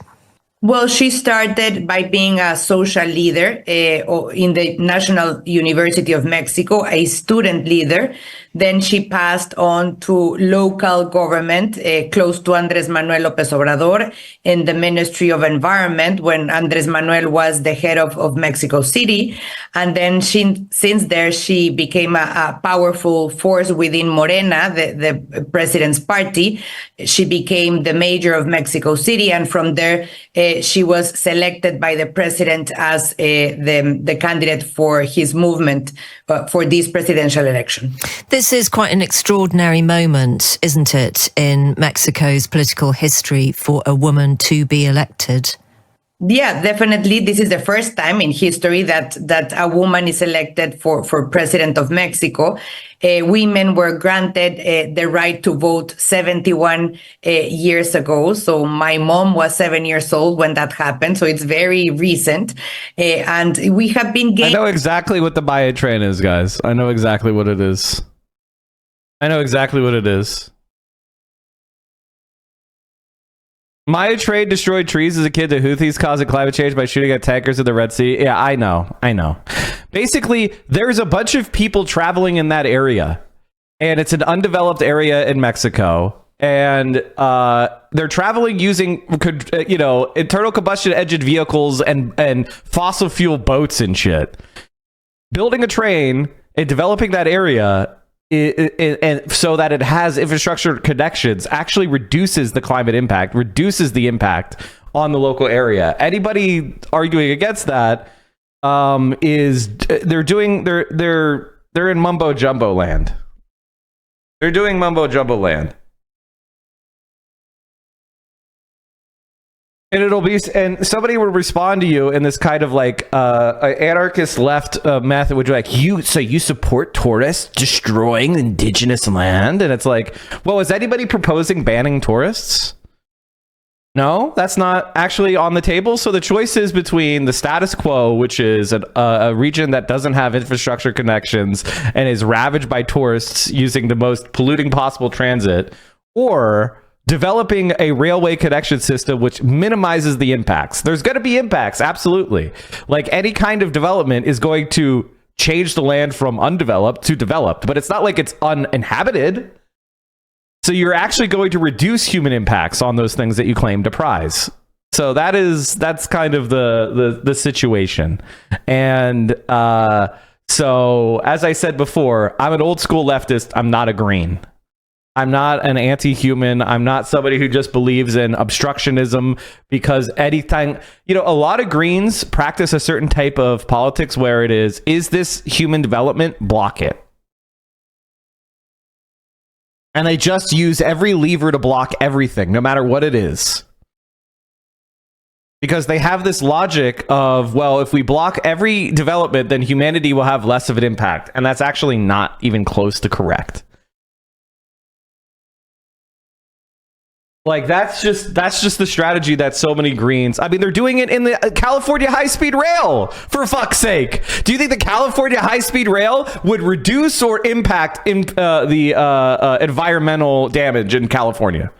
Well, she started by being a social leader in the National University of Mexico, a student leader. Then she passed on to local government, close to Andres Manuel López Obrador, in the Ministry of Environment when Andres Manuel was the head of Mexico City. And then since there, she became a powerful force within Morena, the president's party. She became the mayor of Mexico City. And from there, she was selected by the president as the candidate for his movement for this presidential election. This is quite an extraordinary moment, isn't it, in Mexico's political history for a woman to be elected? Yeah, definitely. This is the first time in history that a woman is elected for president of Mexico. Women were granted the right to vote 71 years ago. So my mom was 7 years old when that happened. So it's very recent. And we have been I know exactly what the Maya train is, guys. I know exactly what it is. Maya train destroyed trees as a kid. The Houthis causing climate change by shooting at tankers in the Red Sea. Yeah, I know. Basically, there's a bunch of people traveling in that area, and it's an undeveloped area in Mexico. And they're traveling using, internal combustion engine vehicles and fossil fuel boats and shit. Building a train and developing that area and so that it has infrastructure connections actually reduces the climate impact, reduces the impact on the local area. Anybody arguing against that is they're in mumbo jumbo land. They're doing mumbo jumbo land. And somebody will respond to you in this kind of like anarchist left method, which like you support tourists destroying indigenous land, and it's like, well, is anybody proposing banning tourists? No, that's not actually on the table. So the choice is between the status quo, which is a region that doesn't have infrastructure connections and is ravaged by tourists using the most polluting possible transit, or developing a railway connection system which minimizes the impacts. There's going to be impacts, absolutely. Like any kind of development is going to change the land from undeveloped to developed, but it's not like it's uninhabited. So you're actually going to reduce human impacts on those things that you claim to prize. So that's kind of the situation. And so as I said before, I'm an old school leftist. I'm not a green. I'm not an anti-human. I'm not somebody who just believes in obstructionism, because anything, a lot of Greens practice a certain type of politics where it is this human development? Block it. And they just use every lever to block everything, no matter what it is. Because they have this logic of, well, if we block every development, then humanity will have less of an impact. And that's actually not even close to correct. Like that's just the strategy that so many Greens. I mean, they're doing it in the California high-speed rail, for fuck's sake. Do you think the California high-speed rail would reduce or impact the environmental damage in California?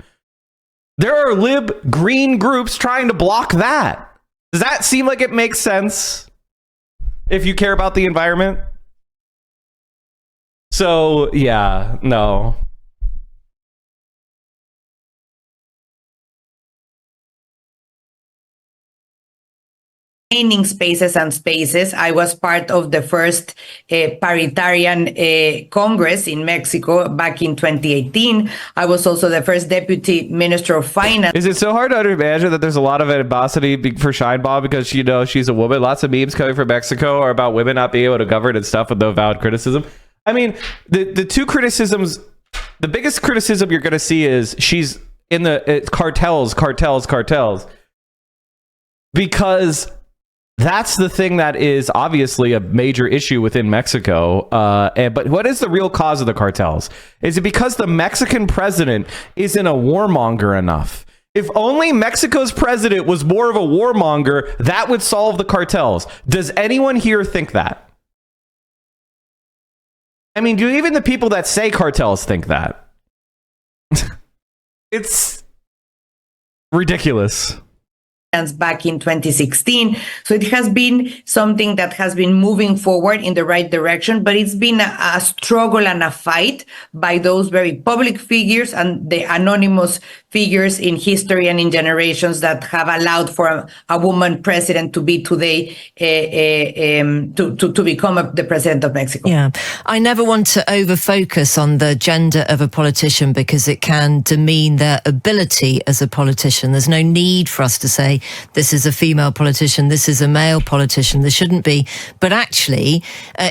There are lib green groups trying to block that. Does that seem like it makes sense if you care about the environment? So yeah, no. training spaces and spaces. I was part of the first paritarian Congress in Mexico back in 2018. I was also the first deputy minister of finance. Is it so hard to imagine that there's a lot of animosity for Sheinbaum because, you know, she's a woman? Lots of memes coming from Mexico are about women not being able to govern and stuff with no valid criticism. I mean, the two criticisms, the biggest criticism you're going to see is she's in the cartels, because that's the thing that is obviously a major issue within Mexico. But what is the real cause of the cartels? Is it because the Mexican president isn't a warmonger enough? If only Mexico's president was more of a warmonger, that would solve the cartels. Does anyone here think that? I mean, do even the people that say cartels think that? It's ridiculous. Back in 2016. So it has been something that has been moving forward in the right direction, but it's been a struggle and a fight by those very public figures and the anonymous figures in history and in generations that have allowed for a woman president to be today, to become the president of Mexico. Yeah. I never want to over-focus on the gender of a politician because it can demean their ability as a politician. There's no need for us to say, this is a female politician, this is a male politician. There shouldn't be. But actually,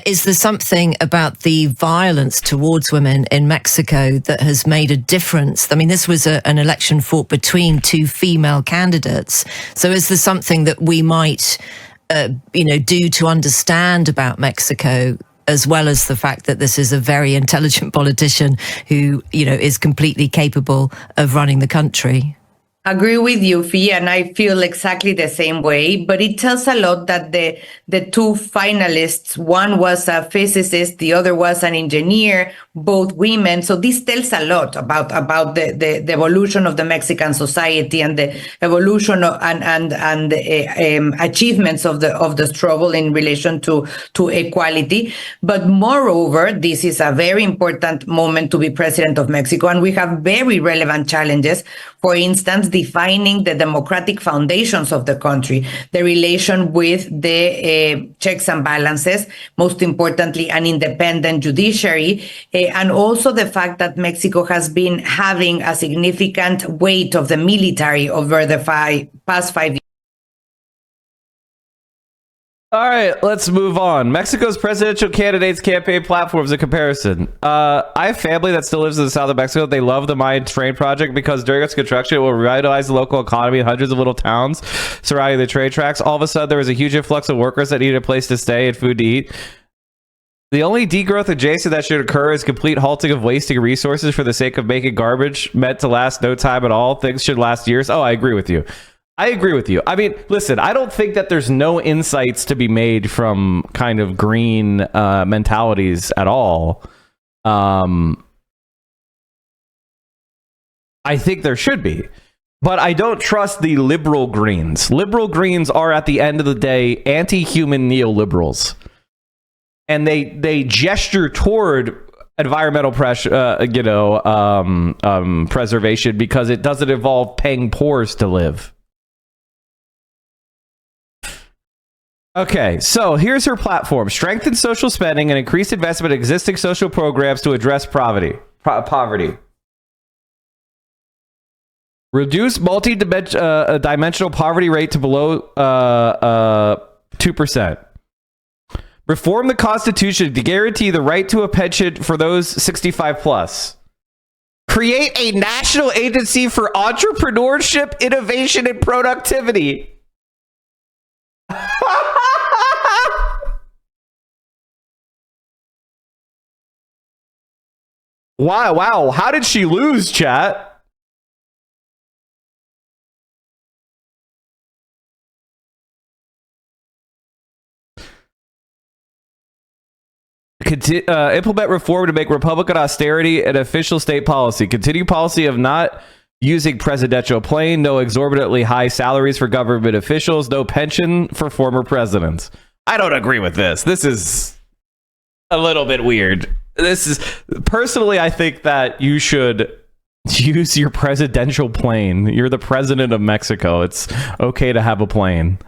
is there something about the violence towards women in Mexico that has made a difference? I mean, this was an election fought between two female candidates. So is there something that we might, do to understand about Mexico, as well as the fact that this is a very intelligent politician who, is completely capable of running the country? Agree with you, Fee, and I feel exactly the same way. But it tells a lot that the two finalists, one was a physicist, the other was an engineer, both women. So this tells a lot about the evolution of the Mexican society and the evolution of, and achievements of the struggle in relation to equality. But moreover, this is a very important moment to be president of Mexico, and we have very relevant challenges. For instance, defining the democratic foundations of the country, the relation with the checks and balances, most importantly, an independent judiciary, and also the fact that Mexico has been having a significant weight of the military over the past 5 years. All right, let's move on. Mexico's presidential candidates' campaign platforms in comparison. I have family that still lives in the south of Mexico. They love the mine train project because during its construction, it will revitalize the local economy in hundreds of little towns surrounding the train tracks. All of a sudden, there was a huge influx of workers that needed a place to stay and food to eat. The only degrowth adjacent that should occur is complete halting of wasting resources for the sake of making garbage meant to last no time at all. Things should last years. Oh, I agree with you. I mean, listen, I don't think that there's no insights to be made from kind of green mentalities at all. I think there should be. But I don't trust the liberal Greens. Liberal Greens are, at the end of the day, anti-human neoliberals. And they gesture toward environmental preservation because it doesn't involve paying poors to live. Okay, so here's her platform. Strengthen social spending and increase investment in existing social programs to address poverty. Reduce multi-dimensional poverty rate to below 2%. Reform the Constitution to guarantee the right to a pension for those 65 plus. Create a national agency for entrepreneurship, innovation, and productivity. Wow. How did she lose, chat? Implement reform to make Republican austerity an official state policy. Continue policy of not using presidential plane. No exorbitantly high salaries for government officials. No pension for former presidents. I don't agree with this. This is a little bit weird. Personally, I think that you should use your presidential plane. You're the president of Mexico. It's okay to have a plane.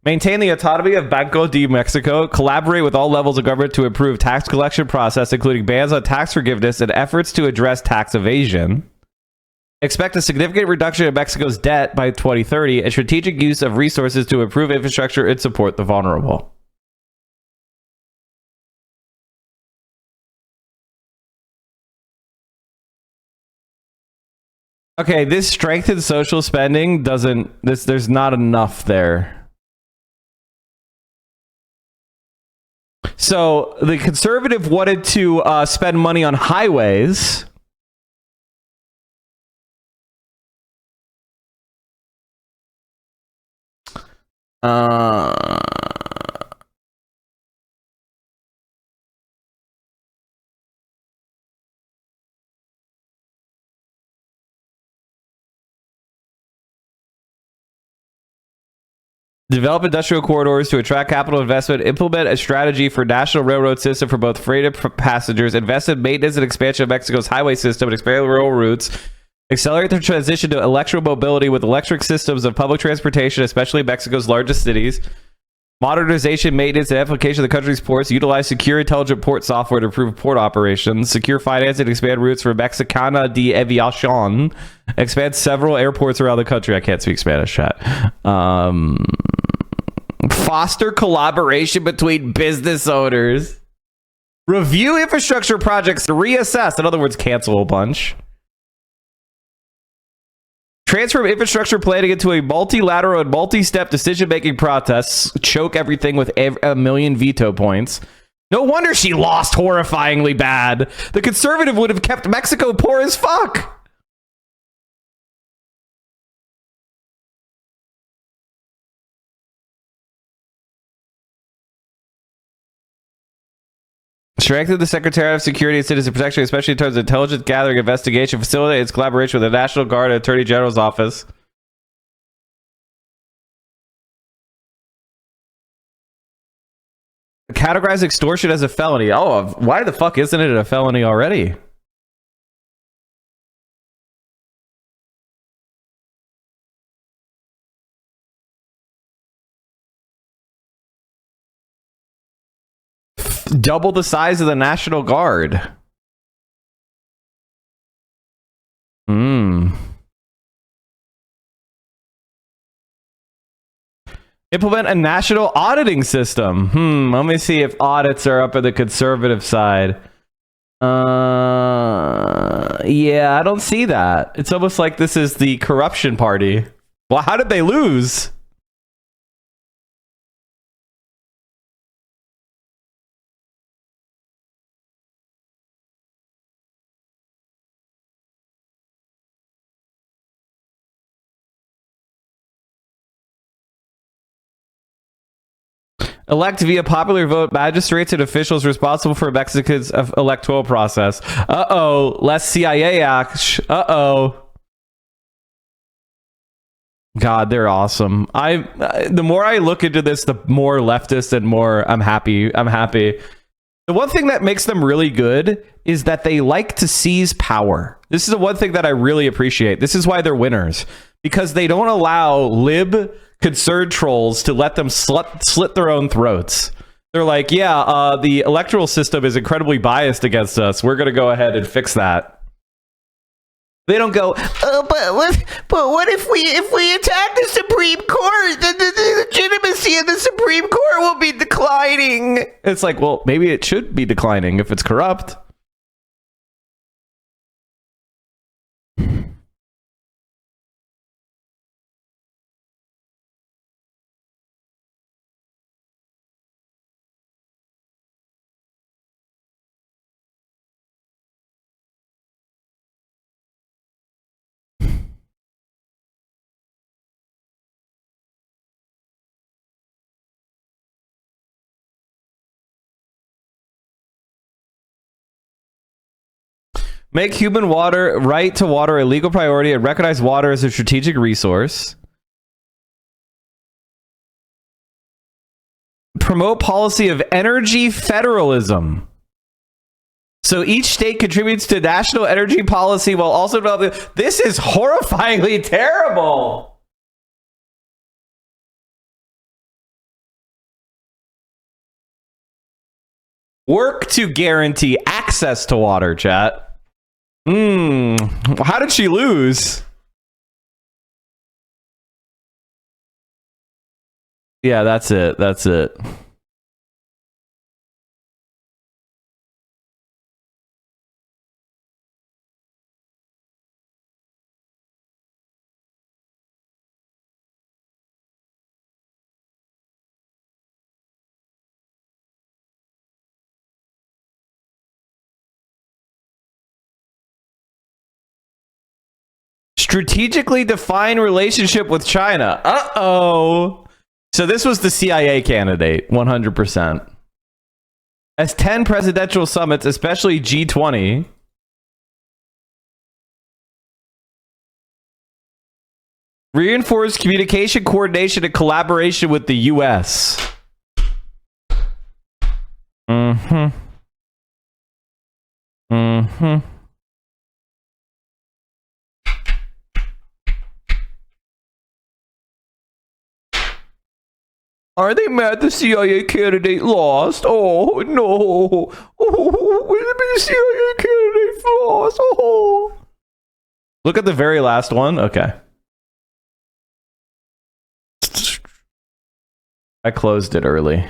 Maintain the autonomy of Banco de Mexico. Collaborate with all levels of government to improve tax collection process, including bans on tax forgiveness and efforts to address tax evasion. Expect a significant reduction in Mexico's debt by 2030 and strategic use of resources to improve infrastructure and support the vulnerable. Okay, this strengthened social spending doesn't... There's not enough there. So the conservative wanted to spend money on highways. Develop industrial corridors to attract capital investment. Implement a strategy for national railroad system for both freight and passengers. Invest in maintenance and expansion of Mexico's highway system and expand rail routes. Accelerate the transition to electromobility with electric systems of public transportation, especially in Mexico's largest cities. Modernization, maintenance, and application of the country's ports. Utilize secure, intelligent port software to improve port operations. Secure financing and expand routes for Mexicana de Aviación. Expand several airports around the country. I can't speak Spanish, chat. Foster collaboration between business owners. Review infrastructure projects to reassess. In other words, cancel a bunch. Transform infrastructure planning into a multilateral and multi-step decision-making process. Choke everything with a million veto points. No wonder she lost horrifyingly bad. The conservative would have kept Mexico poor as fuck. Strengthen the Secretariat of Security and Citizen Protection, especially in terms of intelligence gathering, investigation, facilitate its collaboration with the National Guard and Attorney General's office. Categorize extortion as a felony. Oh, why the fuck isn't it a felony already? Double the size of the National Guard. Implement a national auditing system. Let me see if audits are up at the conservative side. Yeah, I don't see that. It's almost like this is the corruption party. Well, how did they lose? Elect via popular vote magistrates and officials responsible for Mexico's electoral process. Uh-oh. Less CIA action. Uh-oh. God, they're awesome. The more I look into this, the more leftist and more I'm happy. The one thing that makes them really good is that they like to seize power. This is the one thing that I really appreciate. This is why they're winners. Because they don't allow lib concerned trolls to let them slit their own throats. They're like, yeah, the electoral system is incredibly biased against us. We're going to go ahead and fix that. They don't go, but what if we attack the Supreme Court? The legitimacy of the Supreme Court will be declining. It's like, well, maybe it should be declining if it's corrupt. Make human right to water a legal priority and recognize water as a strategic resource. Promote policy of energy federalism. So each state contributes to national energy policy while also developing... This is horrifyingly terrible. Work to guarantee access to water, chat. How did she lose? Yeah, that's it. That's it. Strategically define relationship with China. Uh-oh. So this was the CIA candidate, 100%. As 10 presidential summits, especially G20. Reinforce communication, coordination, and collaboration with the U.S. Mm-hmm. Mm-hmm. Are they mad the CIA candidate lost? Oh, no. Oh, the CIA candidate lost. Oh. Look at the very last one. Okay. I closed it early.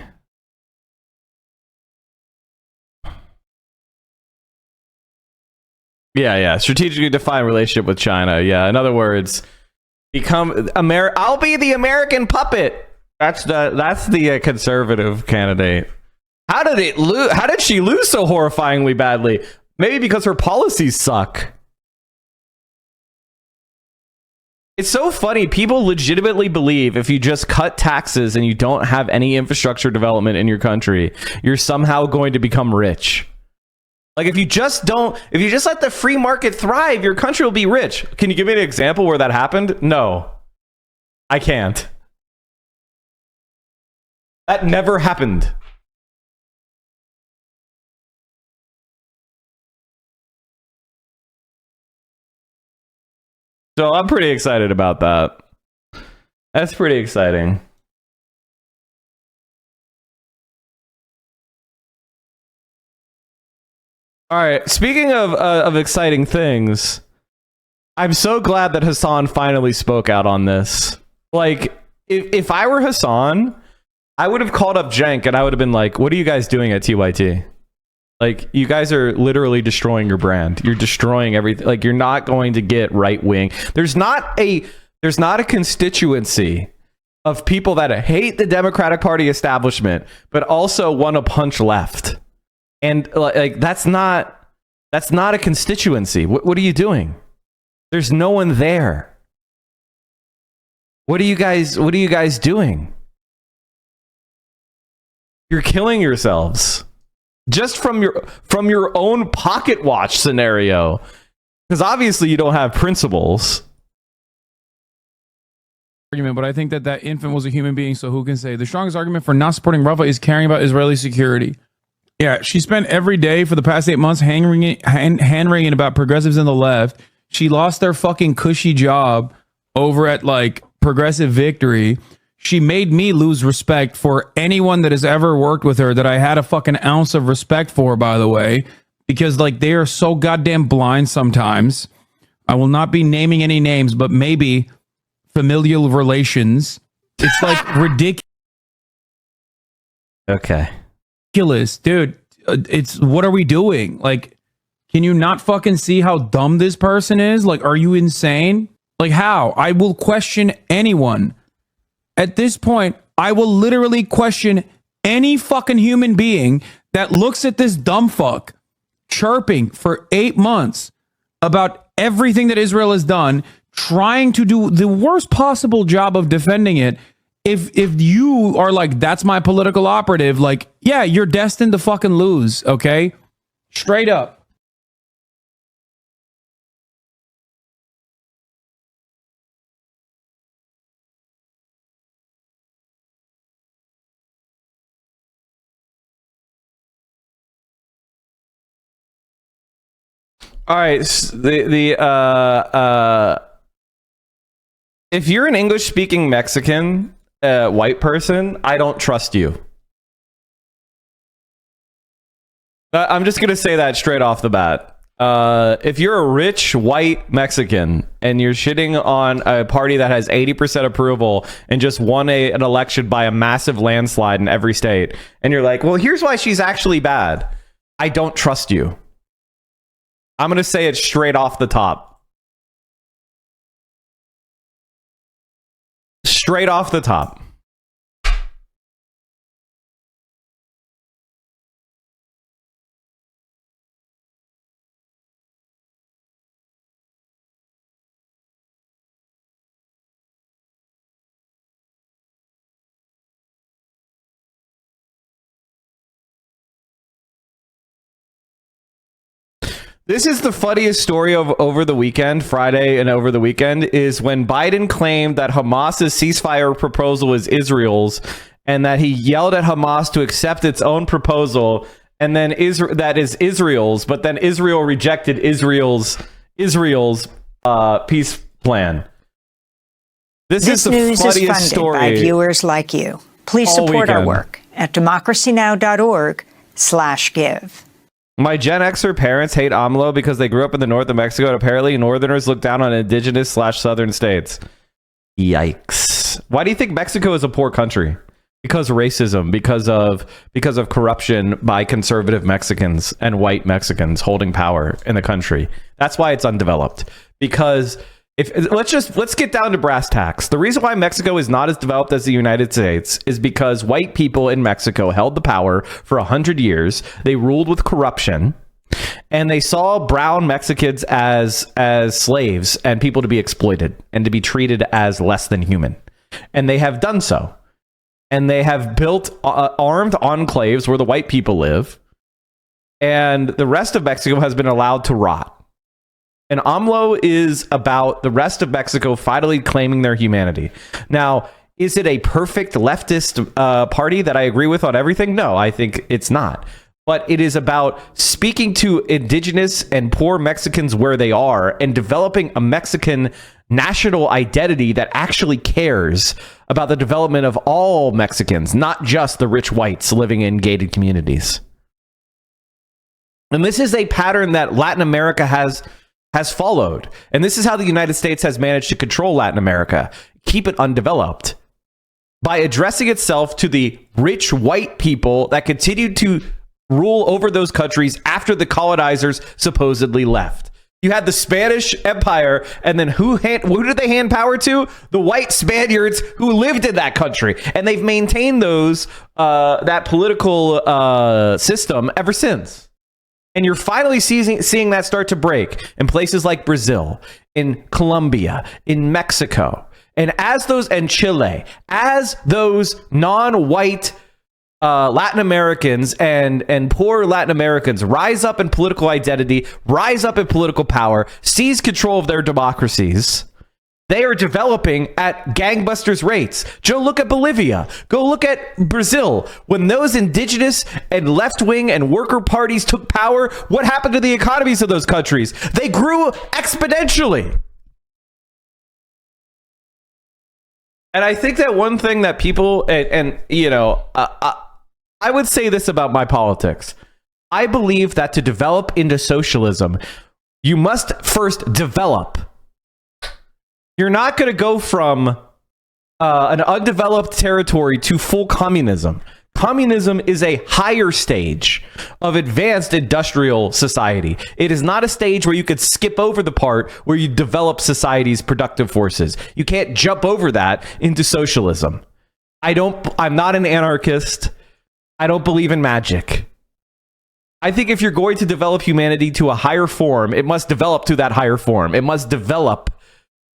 Yeah. Strategically define relationship with China. Yeah. In other words, I'll be the American puppet. That's the conservative candidate. How did she lose so horrifyingly badly? Maybe because her policies suck. It's so funny. People legitimately believe if you just cut taxes and you don't have any infrastructure development in your country, you're somehow going to become rich. Like if you just let the free market thrive, your country will be rich. Can you give me an example where that happened? No, I can't. That never happened. So I'm pretty excited about that. That's pretty exciting. All right. Speaking of exciting things, I'm so glad that Hassan finally spoke out on this. Like, if I were Hassan, I would have called up Cenk and I would have been like, what are you guys doing at TYT? Like, you guys are literally destroying your brand. You're destroying everything. Like, you're not going to get right wing. There's not a constituency of people that hate the Democratic Party establishment, but also want to punch left. And like, that's not a constituency. What are you doing? There's no one there. What are you guys doing? You're killing yourselves just from your own pocket watch scenario, because obviously you don't have principles. Argument, but I think that infant was a human being, so who can say? The strongest argument for not supporting Rafa is caring about Israeli security. Yeah, she spent every day for the past 8 months hand-wringing about progressives in the left. She lost their fucking cushy job over at like Progressive Victory. She made me lose respect for anyone that has ever worked with her that I had a fucking ounce of respect for, by the way, because like they are so goddamn blind sometimes. I will not be naming any names, but maybe familial relations. It's like ridiculous. Okay. Ridiculous, dude. It's what are we doing? Like, can you not fucking see how dumb this person is? Like, are you insane? Like, how? I will question anyone. At this point, I will literally question any fucking human being that looks at this dumb fuck chirping for 8 months about everything that Israel has done, trying to do the worst possible job of defending it. If you are like, that's my political operative, like, yeah, you're destined to fucking lose, okay? Straight up. All right, if you're an English speaking Mexican white person, I don't trust you. I'm just going to say that straight off the bat. If you're a rich white Mexican and you're shitting on a party that has 80% approval and just won an election by a massive landslide in every state, and you're like, well, here's why she's actually bad. I don't trust you. I'm going to say it straight off the top. Straight off the top. This is the funniest story of over the weekend, Friday and over the weekend, is when Biden claimed that Hamas's ceasefire proposal is Israel's, and that he yelled at Hamas to accept its own proposal, and then that is Israel's, but then Israel rejected Israel's peace plan. This is the news funniest is funded story by viewers like you. Please all support our weekend. work at democracynow.org/give. My Gen Xer parents hate AMLO because they grew up in the north of Mexico, and apparently Northerners look down on indigenous/southern states. Yikes. Why do you think Mexico is a poor country? Because of racism, because of corruption by conservative Mexicans and white Mexicans holding power in the country. That's why it's undeveloped. Because let's get down to brass tacks. The reason why Mexico is not as developed as the United States is because white people in Mexico held the power for 100 years. They ruled with corruption, and they saw brown Mexicans as slaves and people to be exploited and to be treated as less than human. And they have done so. And they have built armed enclaves where the white people live, and the rest of Mexico has been allowed to rot. And AMLO is about the rest of Mexico finally claiming their humanity. Now, is it a perfect leftist party that I agree with on everything? No, I think it's not. But it is about speaking to indigenous and poor Mexicans where they are and developing a Mexican national identity that actually cares about the development of all Mexicans, not just the rich whites living in gated communities. And this is a pattern that Latin America has followed. And this is how the United States has managed to control Latin America, keep it undeveloped, by addressing itself to the rich white people that continued to rule over those countries after the colonizers supposedly left. You had the Spanish Empire, and then who did they hand power to? The white Spaniards who lived in that country. And they've maintained that political system ever since. And you're finally seeing that start to break in places like Brazil, in Colombia, in Mexico, and Chile, as those non-white Latin Americans and poor Latin Americans rise up in political identity, rise up in political power, seize control of their democracies. They are developing at gangbusters rates. Joe, look at Bolivia. Go look at Brazil. When those indigenous and left-wing and worker parties took power, what happened to the economies of those countries? They grew exponentially. And I think that one thing that people, I would say this about my politics. I believe that to develop into socialism, you must first develop. You're not going to go from an undeveloped territory to full communism. Communism is a higher stage of advanced industrial society. It is not a stage where you could skip over the part where you develop society's productive forces. You can't jump over that into socialism. I'm not an anarchist. I don't believe in magic. I think if you're going to develop humanity to a higher form, it must develop to that higher form. It must develop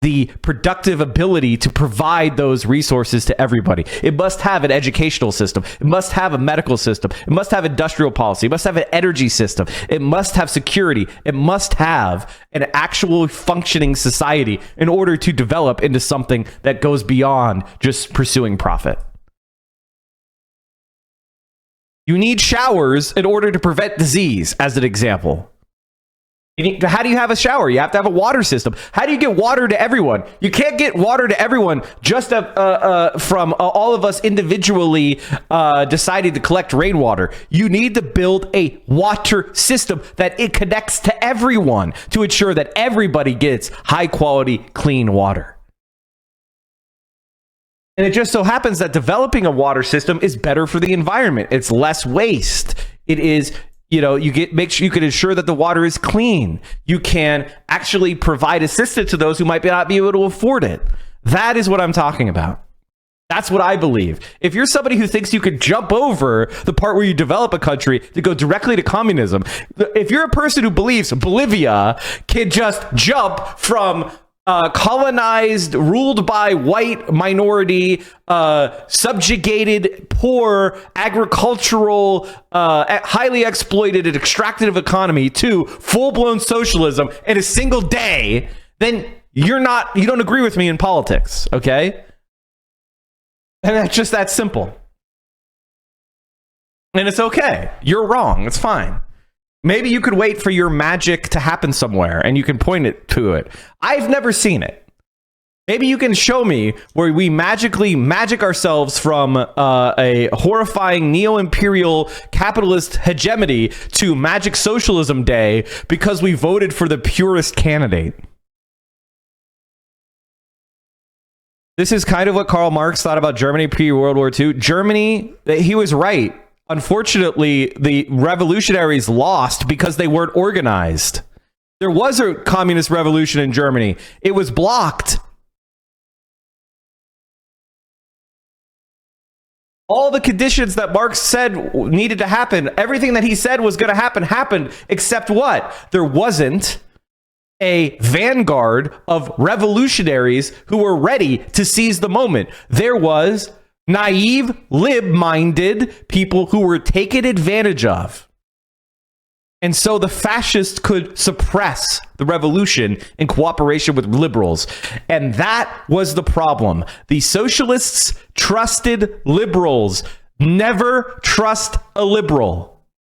the productive ability to provide those resources to everybody. It must have an educational system. It must have a medical system. It must have industrial policy. It must have an energy system. It must have security. It must have an actual functioning society in order to develop into something that goes beyond just pursuing profit. You need showers in order to prevent disease, as an example. How do you have a shower? You have to have a water system. How do you get water to everyone? You can't get water to everyone just from all of us individually deciding to collect rainwater. You need to build a water system that it connects to everyone to ensure that everybody gets high quality, clean water. And it just so happens that developing a water system is better for the environment. It's less waste. It is, make sure you can ensure that the water is clean. You can actually provide assistance to those who might not be able to afford it. That is what I'm talking about. That's what I believe. If you're somebody who thinks you could jump over the part where you develop a country to go directly to communism, if you're a person who believes Bolivia can just jump from colonized, ruled by white minority, subjugated, poor, agricultural, highly exploited and extractive economy to full-blown socialism in a single day, then you don't agree with me in politics, okay? And that's just that simple. And it's okay. You're wrong. It's fine. Maybe you could wait for your magic to happen somewhere and you can point it to it. I've never seen it. Maybe you can show me where we magically magic ourselves from a horrifying neo-imperial capitalist hegemony to magic socialism day because we voted for the purest candidate. This is kind of what Karl Marx thought about Germany pre-World War II. Germany, he was right. Unfortunately, the revolutionaries lost because they weren't organized. There was a communist revolution in Germany. It was blocked. All the conditions that Marx said needed to happen, everything that he said was going to happen, happened, except what? There wasn't a vanguard of revolutionaries who were ready to seize the moment. There was naive, lib-minded people who were taken advantage of. And so the fascists could suppress the revolution in cooperation with liberals. And that was the problem. The socialists trusted liberals. Never trust a liberal.